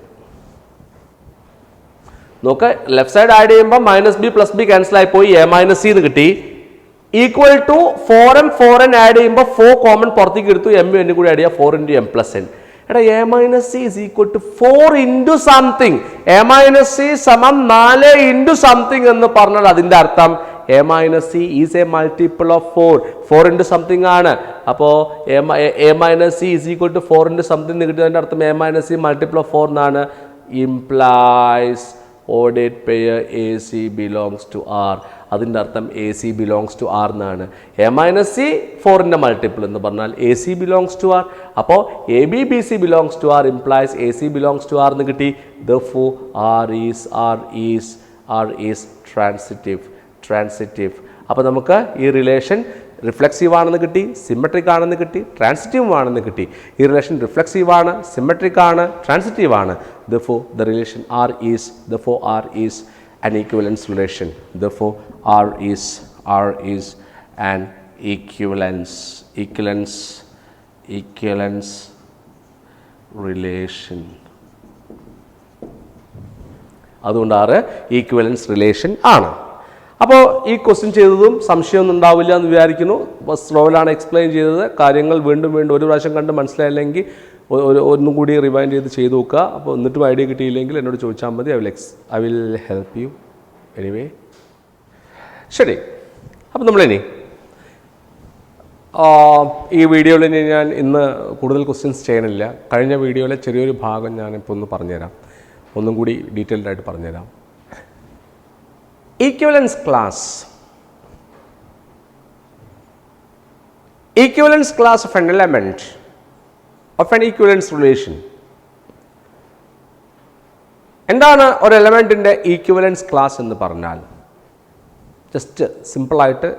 നോക്ക്, ലെഫ്റ്റ് സൈഡ് ആഡ് ചെയ്യുമ്പോൾ minus B plus B cancel ആയി പോയി എ മൈനസ് സി എന്ന് കിട്ടി. Equal to 4m 4n add ചെയ്യുമ്പോൾ 4 കോമൺ പുറത്തേക്ക് എടുത്തു, എം എന്നും കൂടി ആഡ് ചെയ്യുക 4 ഇൻറ്റു എം പ്ലസ് എൻ. എടാ a minus C is equal to 4 into something. A minus c സമം 4 ഇൻറ്റു സംതിങ് എന്ന് പറഞ്ഞാൽ അതിന്റെ അർത്ഥം A minus C is a multiple of 4 into something ആണ്. അപ്പോൾ A minus C is equal to 4 into something എന്ന് കിട്ടിയതിന്റെ അർത്ഥം A minus c multiple of 4 എന്നാണ്. Implies ordered pair A C belongs to R. അതിൻ്റെ അർത്ഥം A C belongs to R എന്നാണ്. A minus C 4ന്റെ മൾട്ടിപ്പിൾ എന്ന് പറഞ്ഞാൽ A C belongs to R. അപ്പോൾ A B B C belongs to R implies A C belongs to R എന്ന് കിട്ടി. Therefore R is transitive. അപ്പോൾ നമുക്ക് ഈ റിലേഷൻ റിഫ്ലെക്സീവ് ആണെന്ന് കിട്ടി, സിമെട്രിക് ആണെന്ന് കിട്ടി, ട്രാൻസിറ്റീവ് ആണെന്ന് കിട്ടി. ഈ റിലേഷൻ റിഫ്ലെക്സീവ് ആണ്, സിമെട്രിക് ആണ്, ട്രാൻസിറ്റീവ് ആണ്. Therefore R is an equivalence relation. Therefore R is an equivalence relation. അതുകൊണ്ട് R ഈക്വലൻസ് റിലേഷൻ ആണ്. അപ്പോൾ ഈ ക്വസ്റ്റ്യൻ ചെയ്തതും സംശയമൊന്നും ഉണ്ടാവില്ല എന്ന് വിചാരിക്കുന്നു. സ്ലോയിലാണ് എക്സ്പ്ലെയിൻ ചെയ്തത്. കാര്യങ്ങൾ വീണ്ടും ഒരു പ്രാവശ്യം കണ്ട് മനസ്സിലായില്ലെങ്കിൽ ഒന്നും കൂടി റിവൈൻഡ് ചെയ്ത് നോക്കുക. അപ്പോൾ എന്നിട്ടും ഐഡിയ കിട്ടിയില്ലെങ്കിൽ എന്നോട് ചോദിച്ചാൽ മതി. I will help you anyway. ശരി, അപ്പം നമ്മളിനി ഈ വീഡിയോയിൽ ഞാൻ ഇന്ന് കൂടുതൽ ക്വസ്റ്റ്യൻസ് ചെയ്യണില്ല. കഴിഞ്ഞ വീഡിയോയിലെ ചെറിയൊരു ഭാഗം ഞാനിപ്പോൾ ഒന്ന് പറഞ്ഞുതരാം, ഒന്നും കൂടി ഡീറ്റെയിൽഡ് ആയിട്ട് പറഞ്ഞുതരാം. Equivalence class of an element of an equivalence relation. എന്താണ് ഒരു എലമെന്റിന്റെ ഈക്വലൻസ് ക്ലാസ് എന്ന് പറഞ്ഞാൽ? ജസ്റ്റ് സിമ്പിളായിട്ട്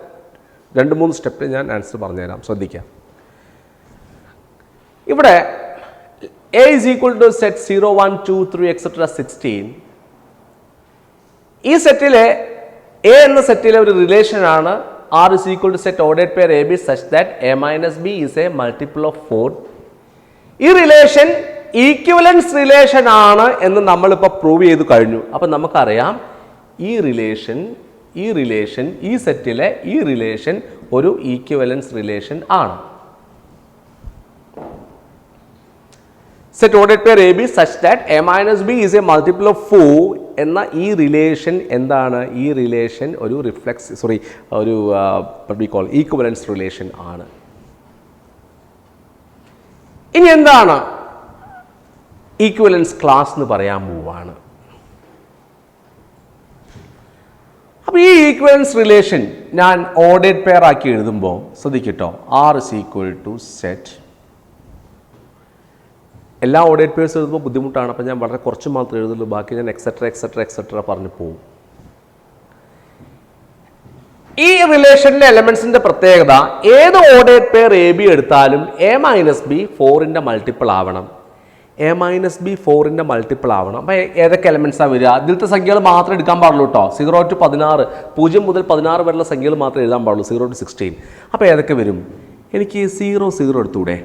2-3 സ്റ്റെപ്പിൽ ഞാൻ ആൻസർ പറഞ്ഞുതരാം, ശ്രദ്ധിക്കാം. ഇവിടെ A is equal to set 0, 1, 2, 3, etc. 16. ഈ സെറ്റിലെ എ എന്ന സെറ്റിലെ ഒരു റിലേഷനാണ് R is equal to set ordered pair AB such that A minus B is a multiple of 4. ഈ റിലേഷൻ ഈക്വലൻസ് റിലേഷൻ ആണ് എന്ന് നമ്മളിപ്പോൾ പ്രൂവ് ചെയ്ത് കഴിഞ്ഞു. അപ്പം നമുക്കറിയാം ഈ റിലേഷൻ ഈ സെറ്റിലെ ഈ റിലേഷൻ ഒരു ഈക്വലൻസ് റിലേഷൻ ആണ്. Set ordered pair AB such that A minus B is a multiple of 4 എന്ന ഈ റിലേഷൻ എന്താണ്? ഈ റിലേഷൻ ഒരു ഈക്വലൻസ് റിലേഷൻ ആണ്. ഇനി എന്താണ് ഈക്വലൻസ് ക്ലാസ് എന്ന് പറയാൻ പോവാണ്. അപ്പോൾ ഈ ഈക്വലൻസ് റിലേഷൻ ഞാൻ ഓർഡേഡ് പെയർ ആക്കി എഴുതുമ്പോൾ ശ്രദ്ധിക്കട്ടോ, R is equal to set എല്ലാ ഓഡേറ്റ് പേഴ്സ് എഴുതുമ്പോൾ ബുദ്ധിമുട്ടാണ്. അപ്പോൾ ഞാൻ വളരെ കുറച്ച് മാത്രമേ എഴുതുള്ളൂ. ബാക്കി ഞാൻ എക്സെട്ര പറഞ്ഞു പോകും. ഈ റിലേഷനിലെ എലമെന്റ്സിന്റെ പ്രത്യേകത, ഏത് ഓഡേറ്റ് പെയർ എ ബി എടുത്താലും എ മൈനസ് ബി 4ന്റെ മൾട്ടിപ്പിൾ ആവണം. എ മൈനസ് ബി 4ന്റെ മൾട്ടിപ്പിൾ ആവണം. അപ്പോൾ ഏതൊക്കെ എലമെന്റ്സാണ് വരിക? അതിലത്തെ സംഖ്യകൾ മാത്രം എടുക്കാൻ പാടുള്ളൂ കേട്ടോ. 0 to 16, 0 മുതൽ 16 വരെയുള്ള സംഖ്യകൾ മാത്രമേ എഴുതാൻ പാടുള്ളൂ. 0 to 16. അപ്പോൾ ഏതൊക്കെ വരും? എനിക്ക് 0 എടുത്തൂടെ?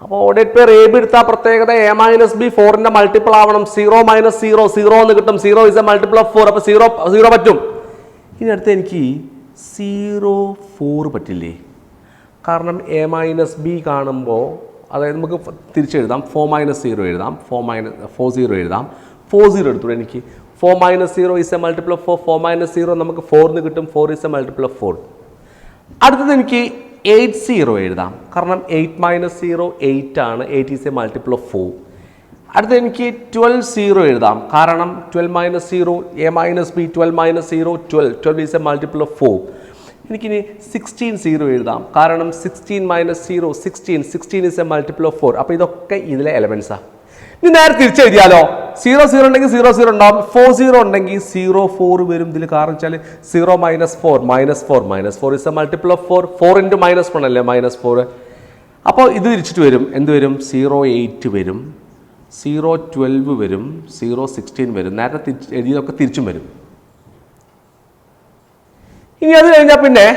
അപ്പോൾ ഓഡേറ്റ് പെയർ എ ബി എടുത്താൽ പ്രത്യേകത എ മൈനസ് ബി 4ന്റെ മൾട്ടിപ്പിൾ ആവണം. 0 മൈനസ് 0 എന്ന് കിട്ടും. 0 ഇസ് എ മൾട്ടിപ്പിൾ ഓഫ് 4. അപ്പോൾ 0 പറ്റും. ഇനി അടുത്ത് എനിക്ക് 0 പറ്റില്ലേ? കാരണം എ മൈനസ് ബി കാണുമ്പോൾ, അതായത് നമുക്ക് തിരിച്ചെഴുതാം. 4 - 0 എഴുതാം. 40 എഴുതാം. 40 എടുത്തു എനിക്ക്. 4 - 0 ഇസ് എ മൾട്ടിപ്പിൾ ഓഫ് 4. 4 - 0 നമുക്ക് 4 കിട്ടും. 4 ഇസ് എ മൾട്ടിപ്പിൾ ഓഫ് 4. അടുത്തത് എനിക്ക് 80 എഴുതാം. കാരണം 8 - 0 8 ആണ്. 8 ഇസ് എ മൾട്ടിപ്പിൾ ഓഫ് 4. അടുത്ത എനിക്ക് 12 എഴുതാം. കാരണം 12 - 0 A minus B 12 - 0 12 is a multiple of 4. എനിക്കിനി 16 എഴുതാം. കാരണം 16 - 0 16 ഈസ് എ മൾട്ടിപ്പിൾ ഓഫ് 4. അപ്പോൾ ഇതൊക്കെ ഇതിലെ എലമെന്റ്സാണ്. ഇനി നേരെ തിരിച്ചെഴുതിയാലോ? 0 ഉണ്ടെങ്കിൽ 0 ഉണ്ടാവും. 40 ഉണ്ടെങ്കിൽ 04 വരും ഇതിൽ. കാരണം വെച്ചാൽ 0 - 4 -4 ഈസ് എ മൾട്ടിപ്പിൾ ഓഫ് 4. 4 × -1 അല്ലേ -4. അപ്പോൾ ഇത് തിരിച്ചിട്ട് വരും. എന്ത് വരും? 08 വരും. 012 വരും. 016 വരും. നേരത്തെ എഴുതിയതൊക്കെ തിരിച്ചും വരും. ഇനി അത് കഴിഞ്ഞാൽ പിന്നെ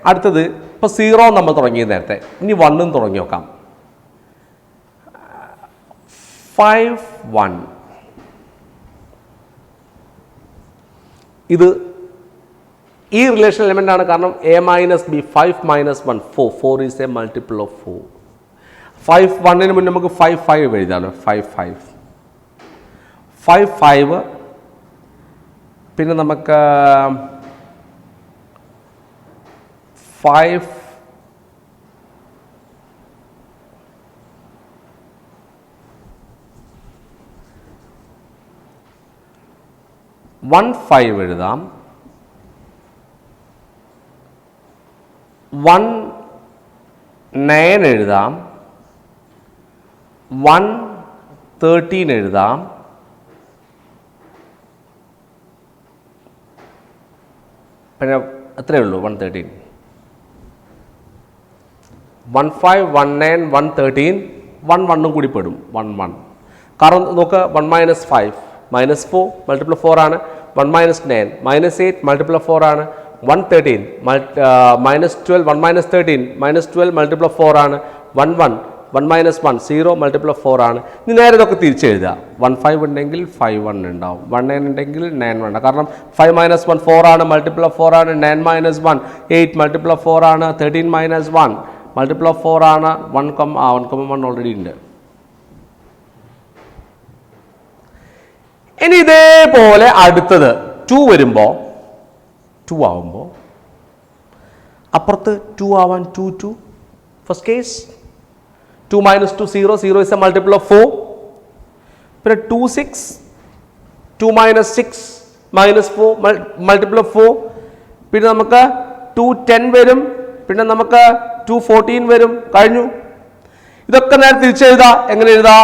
അടുത്തത്, ഇപ്പോൾ 0 നമ്മൾ തുടങ്ങിയത് നേരത്തെ. ഇനി 1 തുടങ്ങി നോക്കാം. 5 1. ഇത് ഈ റിലേഷൻ എലമെന്റ് ആണ്. കാരണം A minus B 5 - 1 4. 4 is a multiple of 4. 5 1ന് മുന്നേ നമുക്ക് 5 5 എഴുതാമല്ലോ. 5 5. പിന്നെ നമുക്ക് 5 1 5 എഴുതാം. 1 9 എഴുതാം. 1 13 എഴുതാം. പിന്നെ എത്രയേ ഉള്ളൂ? 113. 1 5 1 9 1 13. 1 1 കൂടി പെടും. 1 1. കാരണം നോക്കുക, 1 - 5 -4 മൾട്ടിപ്പിൾ ഓഫ് 4 ആണ്. 1 - 9 -8 മൾട്ടിപ്പിൾ ഓഫ് 4 ആണ്. 113 -12 1 - 13 -12 മൾട്ടിപ്പിൾ ഓഫ് 4 ആണ്. 1 1 1 - 1 0 മൾട്ടിപ്പിൾ ഓഫ് 4 ആണ്. ഇനി നേരെ ഇതൊക്കെ തിരിച്ചെഴുതുക. 1 5 ഉണ്ടെങ്കിൽ 5 1 ഉണ്ടാവും. 1 9 ഉണ്ടെങ്കിൽ 9 1. കാരണം 5 - 1 4 ആണ്. മൾട്ടിപ്പിൾ ഓഫ് 4 ആണ്. 9 - 1 8 മൾട്ടിപ്പിൾ ഓഫ് 4 ആണ്. 13 - 1 മൾട്ടിപ്പിൾ ഓഫ് 4 ആണ്. 1,1 ഓൾറെഡി ഉണ്ട്. ഇനി ഇതേപോലെ അടുത്തത് 2 വരുമ്പോൾ 2 ആവുമ്പോൾ അപ്പുറത്ത് 2 ആവാൻ 2 2. First case 2 - 2 0. 0 is A multiple of 4. പിന്നെ 2 6. 2 - 6 -4 മൾട്ടിപ്പിൾ ഓഫ് 4. പിന്നെ നമുക്ക് 2 10 വരും. പിന്നെ നമുക്ക് 2 14 വരും. കഴിഞ്ഞു. ഇതൊക്കെ നേരെ തിരിച്ചെഴുതാ. എങ്ങനെ എഴുതാ?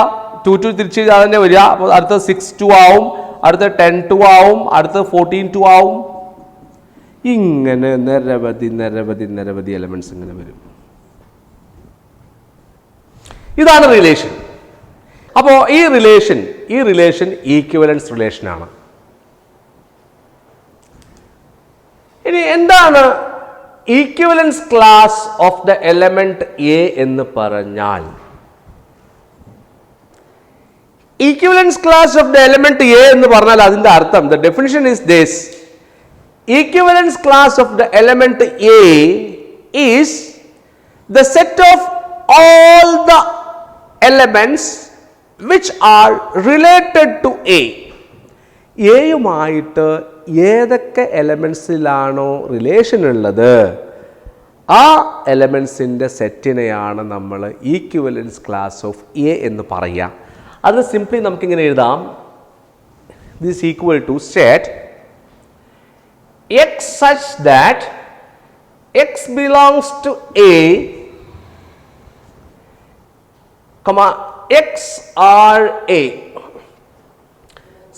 2 2 തിരിച്ചെഴുതാ തന്നെ വരിക. അപ്പോൾ അടുത്ത 6 2 ആവും. അടുത്ത 10 2 ആവും. അടുത്ത 14 2 ആവും. ഇങ്ങനെ നിരവധി എലമെന്റ്സ് ഇങ്ങനെ വരും. ഇതാണ് റിലേഷൻ. അപ്പോൾ ഈ റിലേഷൻ ഈക്വിവലൻസ് റിലേഷൻ ആണ്. ഇനി എന്താണ് equivalence class of the element A എന്ന് പറഞ്ഞാൽ? Equivalence class of the element A എന്ന് പറഞ്ഞാൽ അതിന്റെ അർത്ഥം, the definition is this: equivalence class of the element A is the set of all the elements which are related to A. എയുമായിട്ട് ഏതൊക്കെ എലമെൻസിലാണോ relation ഉള്ളത് ആ എലമെൻസിൻ്റെ സെറ്റിനെയാണ് നമ്മൾ ഈക്വിവലൻസ് ക്ലാസ് ഓഫ് എ എന്ന് പറയുക. അത് സിംപ്ലി നമുക്കിങ്ങനെ എഴുതാം: this equal to set x such that x belongs to A, comma X R A.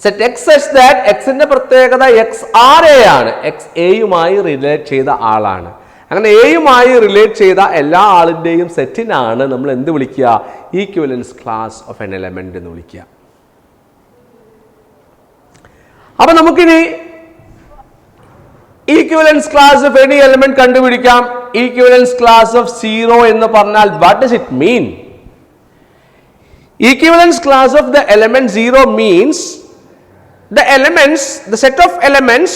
Set X such that X ന്റെ പ്രത്യേകത X R A ആണ്. X A യുമായി റിലേറ്റ് ചെയ്ത ആളാണ്. അങ്ങനെ A യുമായി റിലേറ്റ് ചെയ്ത എല്ലാ ആളിൻ്റെയും സെറ്റിനാണ് നമ്മൾ എന്ത് വിളിക്കുക? Equivalence class of N element എന്ന് വിളിക്കുക. അപ്പൊ നമുക്കിനി equivalence class of any element കണ്ടുപിടിക്കാം. ഈക്വലൻസ് ക്ലാസ് ഓഫ് 0 എന്ന് പറഞ്ഞാൽ what does it mean? Equivalence class of the element 0 means the elements, the set of elements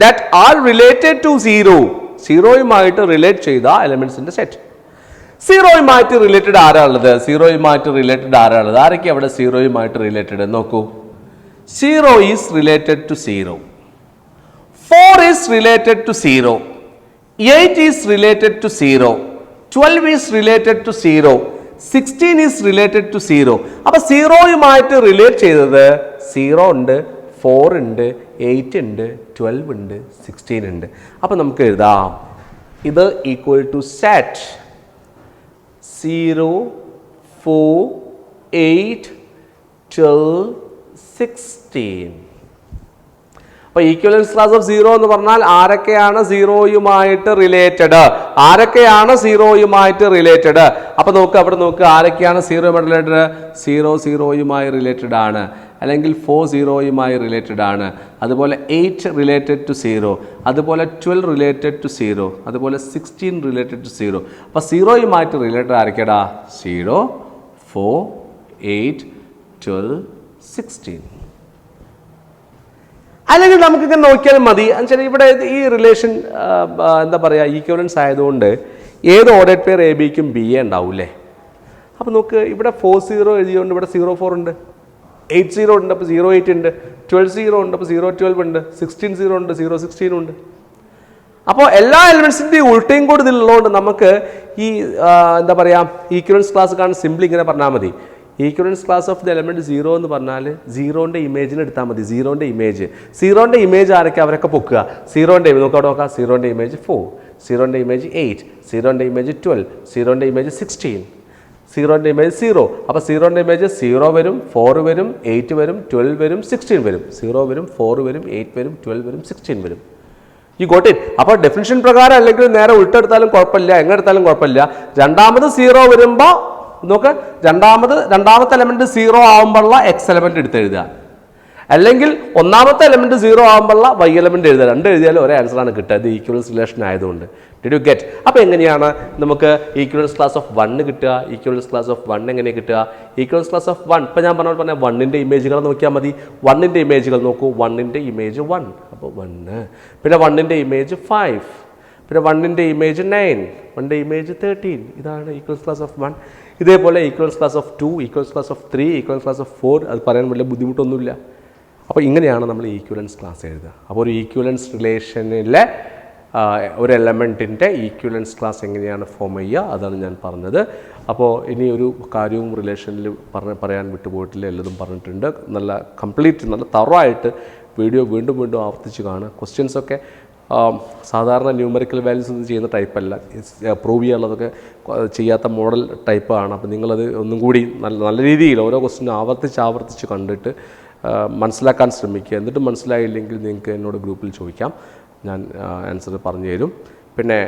that are related to 0. 0 യുമായിട്ട് relate ചെയ്ത എലമെന്റ്സിന്റെ സെറ്റ്. 0 യുമായിട്ട് റിലേറ്റഡ് ആരാളുള്ളത്? 0 യുമായിട്ട് related ആരാളുള്ളത്? ആരൊക്കെ അവിടെ 0 യുമായിട്ട് റിലേറ്റഡ്? നോക്കൂ. 0 is related to 0. 4 is related to 0. 8 is related to 0. 12 is related to 0. 16 is related to 0. അപ്പൊ 0 യുമായിട്ട് റിലേറ്റ് ചെയ്തത് 0 ഉണ്ട്, 4 ഉണ്ട്, 8 ഉണ്ട്, 12 ഉണ്ട്, 16 ഉണ്ട്. അപ്പൊ നമുക്ക് എഴുതാം, ഇത് ഈക്വൽ ടു സെറ്റ് 0, 4, 8, 12, 16. അപ്പൊ ഈക്വലൻസ് ക്ലാസ് ഓഫ് 0 എന്ന് പറഞ്ഞാൽ ആരൊക്കെയാണ് 0 യുമായിട്ട് റിലേറ്റഡ്? ആരൊക്കെയാണ് 0 യുമായിട്ട് റിലേറ്റഡ്? അപ്പൊ നോക്ക്, അവിടെ നോക്ക്, ആരൊക്കെയാണ് 0 യുമായിട്ട് റിലേറ്റഡ്? 0 0 യുമായി റിലേറ്റഡ് ആണ്, അല്ലെങ്കിൽ 4 0 യുമായി റിലേറ്റഡ് ആണ്, അതുപോലെ 8 റിലേറ്റഡ് ടു 0, അതുപോലെ 12 റിലേറ്റഡ് ടു 0, അതുപോലെ 16 റിലേറ്റഡ് ടു 0. അപ്പൊ 0 യുമായിട്ട് റിലേറ്റഡ് ആരൊക്കെയാടാ? 0, 4, 8, 12, 16. അല്ലെങ്കിൽ നമുക്കിങ്ങനെ നോക്കിയാൽ മതി. എന്നുവെച്ചാൽ ഇവിടെ ഈ റിലേഷൻ എന്താ പറയുക, ഈക്വലൻസ് ആയതുകൊണ്ട് ഏത് ഓർഡേഡ് പെയർ എ ബിക്കും ബി എ ഉണ്ടാവില്ലേ? അപ്പോൾ നോക്ക്, ഇവിടെ 4 0 എഴുതിയതുകൊണ്ട് ഇവിടെ 0 4 ഉണ്ട്, 8 0 ഉണ്ട്, അപ്പോൾ 0 8 ഉണ്ട്, 12 0 ഉണ്ട്, അപ്പോൾ 0 12 ഉണ്ട്, 16 0 ഉണ്ട്, 0 16 ഉണ്ട്. അപ്പോൾ എല്ലാ എലിമെൻസിൻ്റെയും ഉൾട്ടയും കൂടി ഇതിലുള്ളതുകൊണ്ട് നമുക്ക് ഈ എന്താ പറയുക, ഈക്വലൻസ് ക്ലാസ് കാണാൻ സിംപ്ലി ഇങ്ങനെ പറഞ്ഞാൽ മതി. Equivalence class of the element 0 എന്ന് പറഞ്ഞാൽ 0ന്റെ ഇമേജിന് എടുത്താൽ മതി. 0ന്റെ ഇമേജ് ആരൊക്കെ? അവരൊക്കെ പൊക്കുക. 0ന്റെ നമുക്ക് അവിടെ നോക്കാം. 0ന്റെ ഇമേജ് 4, 0ന്റെ ഇമേജ് 8, 0ന്റെ ഇമേജ് 12, 0ന്റെ ഇമേജ് 16, 0ന്റെ ഇമേജ് 0. അപ്പോൾ 0ന്റെ ഇമേജ് 0 വരും, 4 വരും, 8 വരും, 12 വരും, 16 വരും. 0 വരും, 4 വരും, 8 വരും, 12 വരും, 16 വരും. You got it? അപ്പോൾ ഡെഫിനിഷൻ പ്രകാരം അല്ലെങ്കിൽ നേരെ ഉൾട്ടെടുത്താലും കുഴപ്പമില്ല, എങ്ങനെ എടുത്താലും കുഴപ്പമില്ല. രണ്ടാമത് 0 വരുമ്പോൾ നോക്ക്, രണ്ടാമത്തെ എലമെന്റ് 0 ആകുമ്പോഴുള്ള എക്സ് എലമെന്റ് എടുത്ത് എഴുതുക, അല്ലെങ്കിൽ ഒന്നാമത്തെ എലമെന്റ് 0 ആകുമ്പോഴുള്ള വൈ എലമെന്റ് എഴുതുക. രണ്ട് എഴുതിയാലും ഒരേ ആൻസറാണ് കിട്ടുക. ഇത് ഈക്വലൻസ് റിലേഷൻ ആയതുകൊണ്ട്. Did you get? അപ്പോൾ എങ്ങനെയാണ് നമുക്ക് ഈക്വലൻസ് ക്ലാസ് ഓഫ് 1 കിട്ടുക? ഈക്വലൻസ് ക്ലാസ് ഓഫ് 1 എങ്ങനെ കിട്ടുക? ഈക്വലൻസ് ക്ലാസ് ഓഫ് 1 ഇപ്പം ഞാൻ പറഞ്ഞ 1ന്റെ ഇമേജുകൾ നോക്കിയാൽ മതി. 1ന്റെ ഇമേജുകൾ നോക്കൂ. 1ന്റെ ഇമേജ് 1, അപ്പോൾ 1. പിന്നെ 1ന്റെ ഇമേജ് 5, പിന്നെ 1ന്റെ ഇമേജ് 9, 1ന്റെ ഇമേജ് 13. ഇതാണ് ഈക്വലൻസ് ക്ലാസ് ഓഫ് 1. ഇതേപോലെ equivalence class of 2, equivalence class of 3, equivalence class of 4. അത് പറയാൻ വലിയ ബുദ്ധിമുട്ടൊന്നുമില്ല. അപ്പോൾ ഇങ്ങനെയാണ് നമ്മൾ ഈക്വലൻസ് ക്ലാസ് എഴുതുക. അപ്പോൾ ഒരു ഈക്വലൻസ് റിലേഷനിലെ ഒരു എലമെൻറ്റിൻ്റെ ഈക്വലൻസ് ക്ലാസ് എങ്ങനെയാണ് ഫോം ചെയ്യുക, അതാണ് ഞാൻ പറഞ്ഞത്. അപ്പോൾ ഇനി ഒരു കാര്യവും റിലേഷനിൽ പറയാൻ വിട്ടുപോയിട്ടില്ല, എല്ലതും പറഞ്ഞിട്ടുണ്ട്. നല്ല കംപ്ലീറ്റ്, നല്ല തറവായിട്ട് വീഡിയോ വീണ്ടും ആവർത്തിച്ച് കാണുക. ക്വസ്റ്റ്യൻസൊക്കെ സാധാരണ ന്യൂമറിക്കൽ വാല്യൂസ് ഒന്നും ചെയ്യുന്ന ടൈപ്പല്ല, പ്രൂവ് ചെയ്യാനുള്ളതൊക്കെ ചെയ്യാത്ത മോഡൽ ടൈപ്പാണ്. അപ്പോൾ നിങ്ങളത് ഒന്നും കൂടി നല്ല രീതിയിൽ ഓരോ ക്വസ്റ്റ്യനും ആവർത്തിച്ച് കണ്ടിട്ട് മനസ്സിലാക്കാൻ ശ്രമിക്കുക. എന്നിട്ട് മനസ്സിലായില്ലെങ്കിൽ നിങ്ങൾക്ക് എന്നോട് ഗ്രൂപ്പിൽ ചോദിക്കാം, ഞാൻ ആൻസർ പറഞ്ഞു തരും. പിന്നെ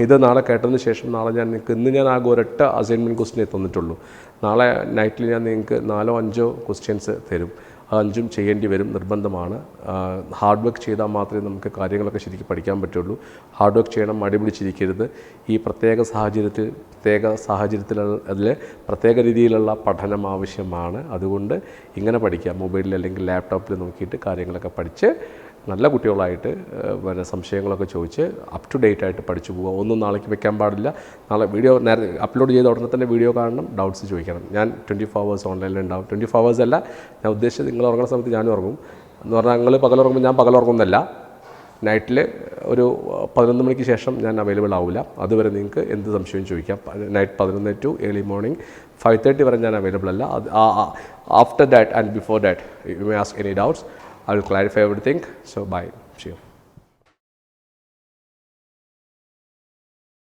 ഇത് നാളെ കേട്ടതിന് ശേഷം നാളെ ഞാൻ നിങ്ങൾക്ക്, ഇന്ന് ഞാൻ ആകെ ഒരൊറ്റ അസൈൻമെൻറ്റ് ക്വസ്റ്റ്യനെ തന്നിട്ടുള്ളൂ. നാളെ നൈറ്റിൽ ഞാൻ നിങ്ങൾക്ക് 4 5 ക്വസ്റ്റ്യൻസ് തരും. 5ഉം ചെയ്യേണ്ടി വരും, നിർബന്ധമാണ്. ഹാർഡ് വർക്ക് ചെയ്താൽ മാത്രമേ നമുക്ക് കാര്യങ്ങളൊക്കെ ശരിക്കും പഠിക്കാൻ പറ്റുള്ളൂ. ഹാർഡ് വർക്ക് ചെയ്യണം, മടി പിടിച്ചിരിക്കരുത്. ഈ പ്രത്യേക സാഹചര്യത്തിൽ അതിൽ പ്രത്യേക രീതിയിലുള്ള പഠനം ആവശ്യമാണ്. അതുകൊണ്ട് ഇങ്ങനെ പഠിക്കുക, മൊബൈലിൽ അല്ലെങ്കിൽ ലാപ്ടോപ്പിൽ നോക്കിയിട്ട് കാര്യങ്ങളൊക്കെ പഠിച്ച് നല്ല കുട്ടികളായിട്ട് പിന്നെ സംശയങ്ങളൊക്കെ ചോദിച്ച് അപ് ടു ഡേറ്റ് ആയിട്ട് പഠിച്ചു പോവുക. ഒന്നും നാളേക്ക് വെക്കാൻ പാടില്ല. നാളെ വീഡിയോ നേരത്തെ അപ്ലോഡ് ചെയ്ത ഉടനെ തന്നെ വീഡിയോ കാണണം, ഡൗട്ട്സ് ചോദിക്കണം. ഞാൻ 24 hours ഓൺലൈനിൽ ഉണ്ടാവും. 24 hours അല്ല ഞാൻ ഉദ്ദേശിച്ചത്, നിങ്ങൾ ഉറങ്ങുന്ന സമയത്ത് ഞാനും ഉറങ്ങും എന്ന് പറഞ്ഞാൽ, നിങ്ങൾ പകലുറങ്ങുമ്പോൾ ഞാൻ പകലുറങ്ങുന്നല്ല. നൈറ്റിൽ ഒരു 11 മണിക്ക് ശേഷം ഞാൻ അവൈലബിൾ ആവില്ല. അതുവരെ നിങ്ങൾക്ക് എന്ത് സംശയവും ചോദിക്കാം. നൈറ്റ് 11 to ഏർലി മോർണിംഗ് 5:30 വരെ ഞാൻ അവൈലബിൾ അല്ല. After that and before that you may ask any doubts. I will clarify everything. So bye. See you.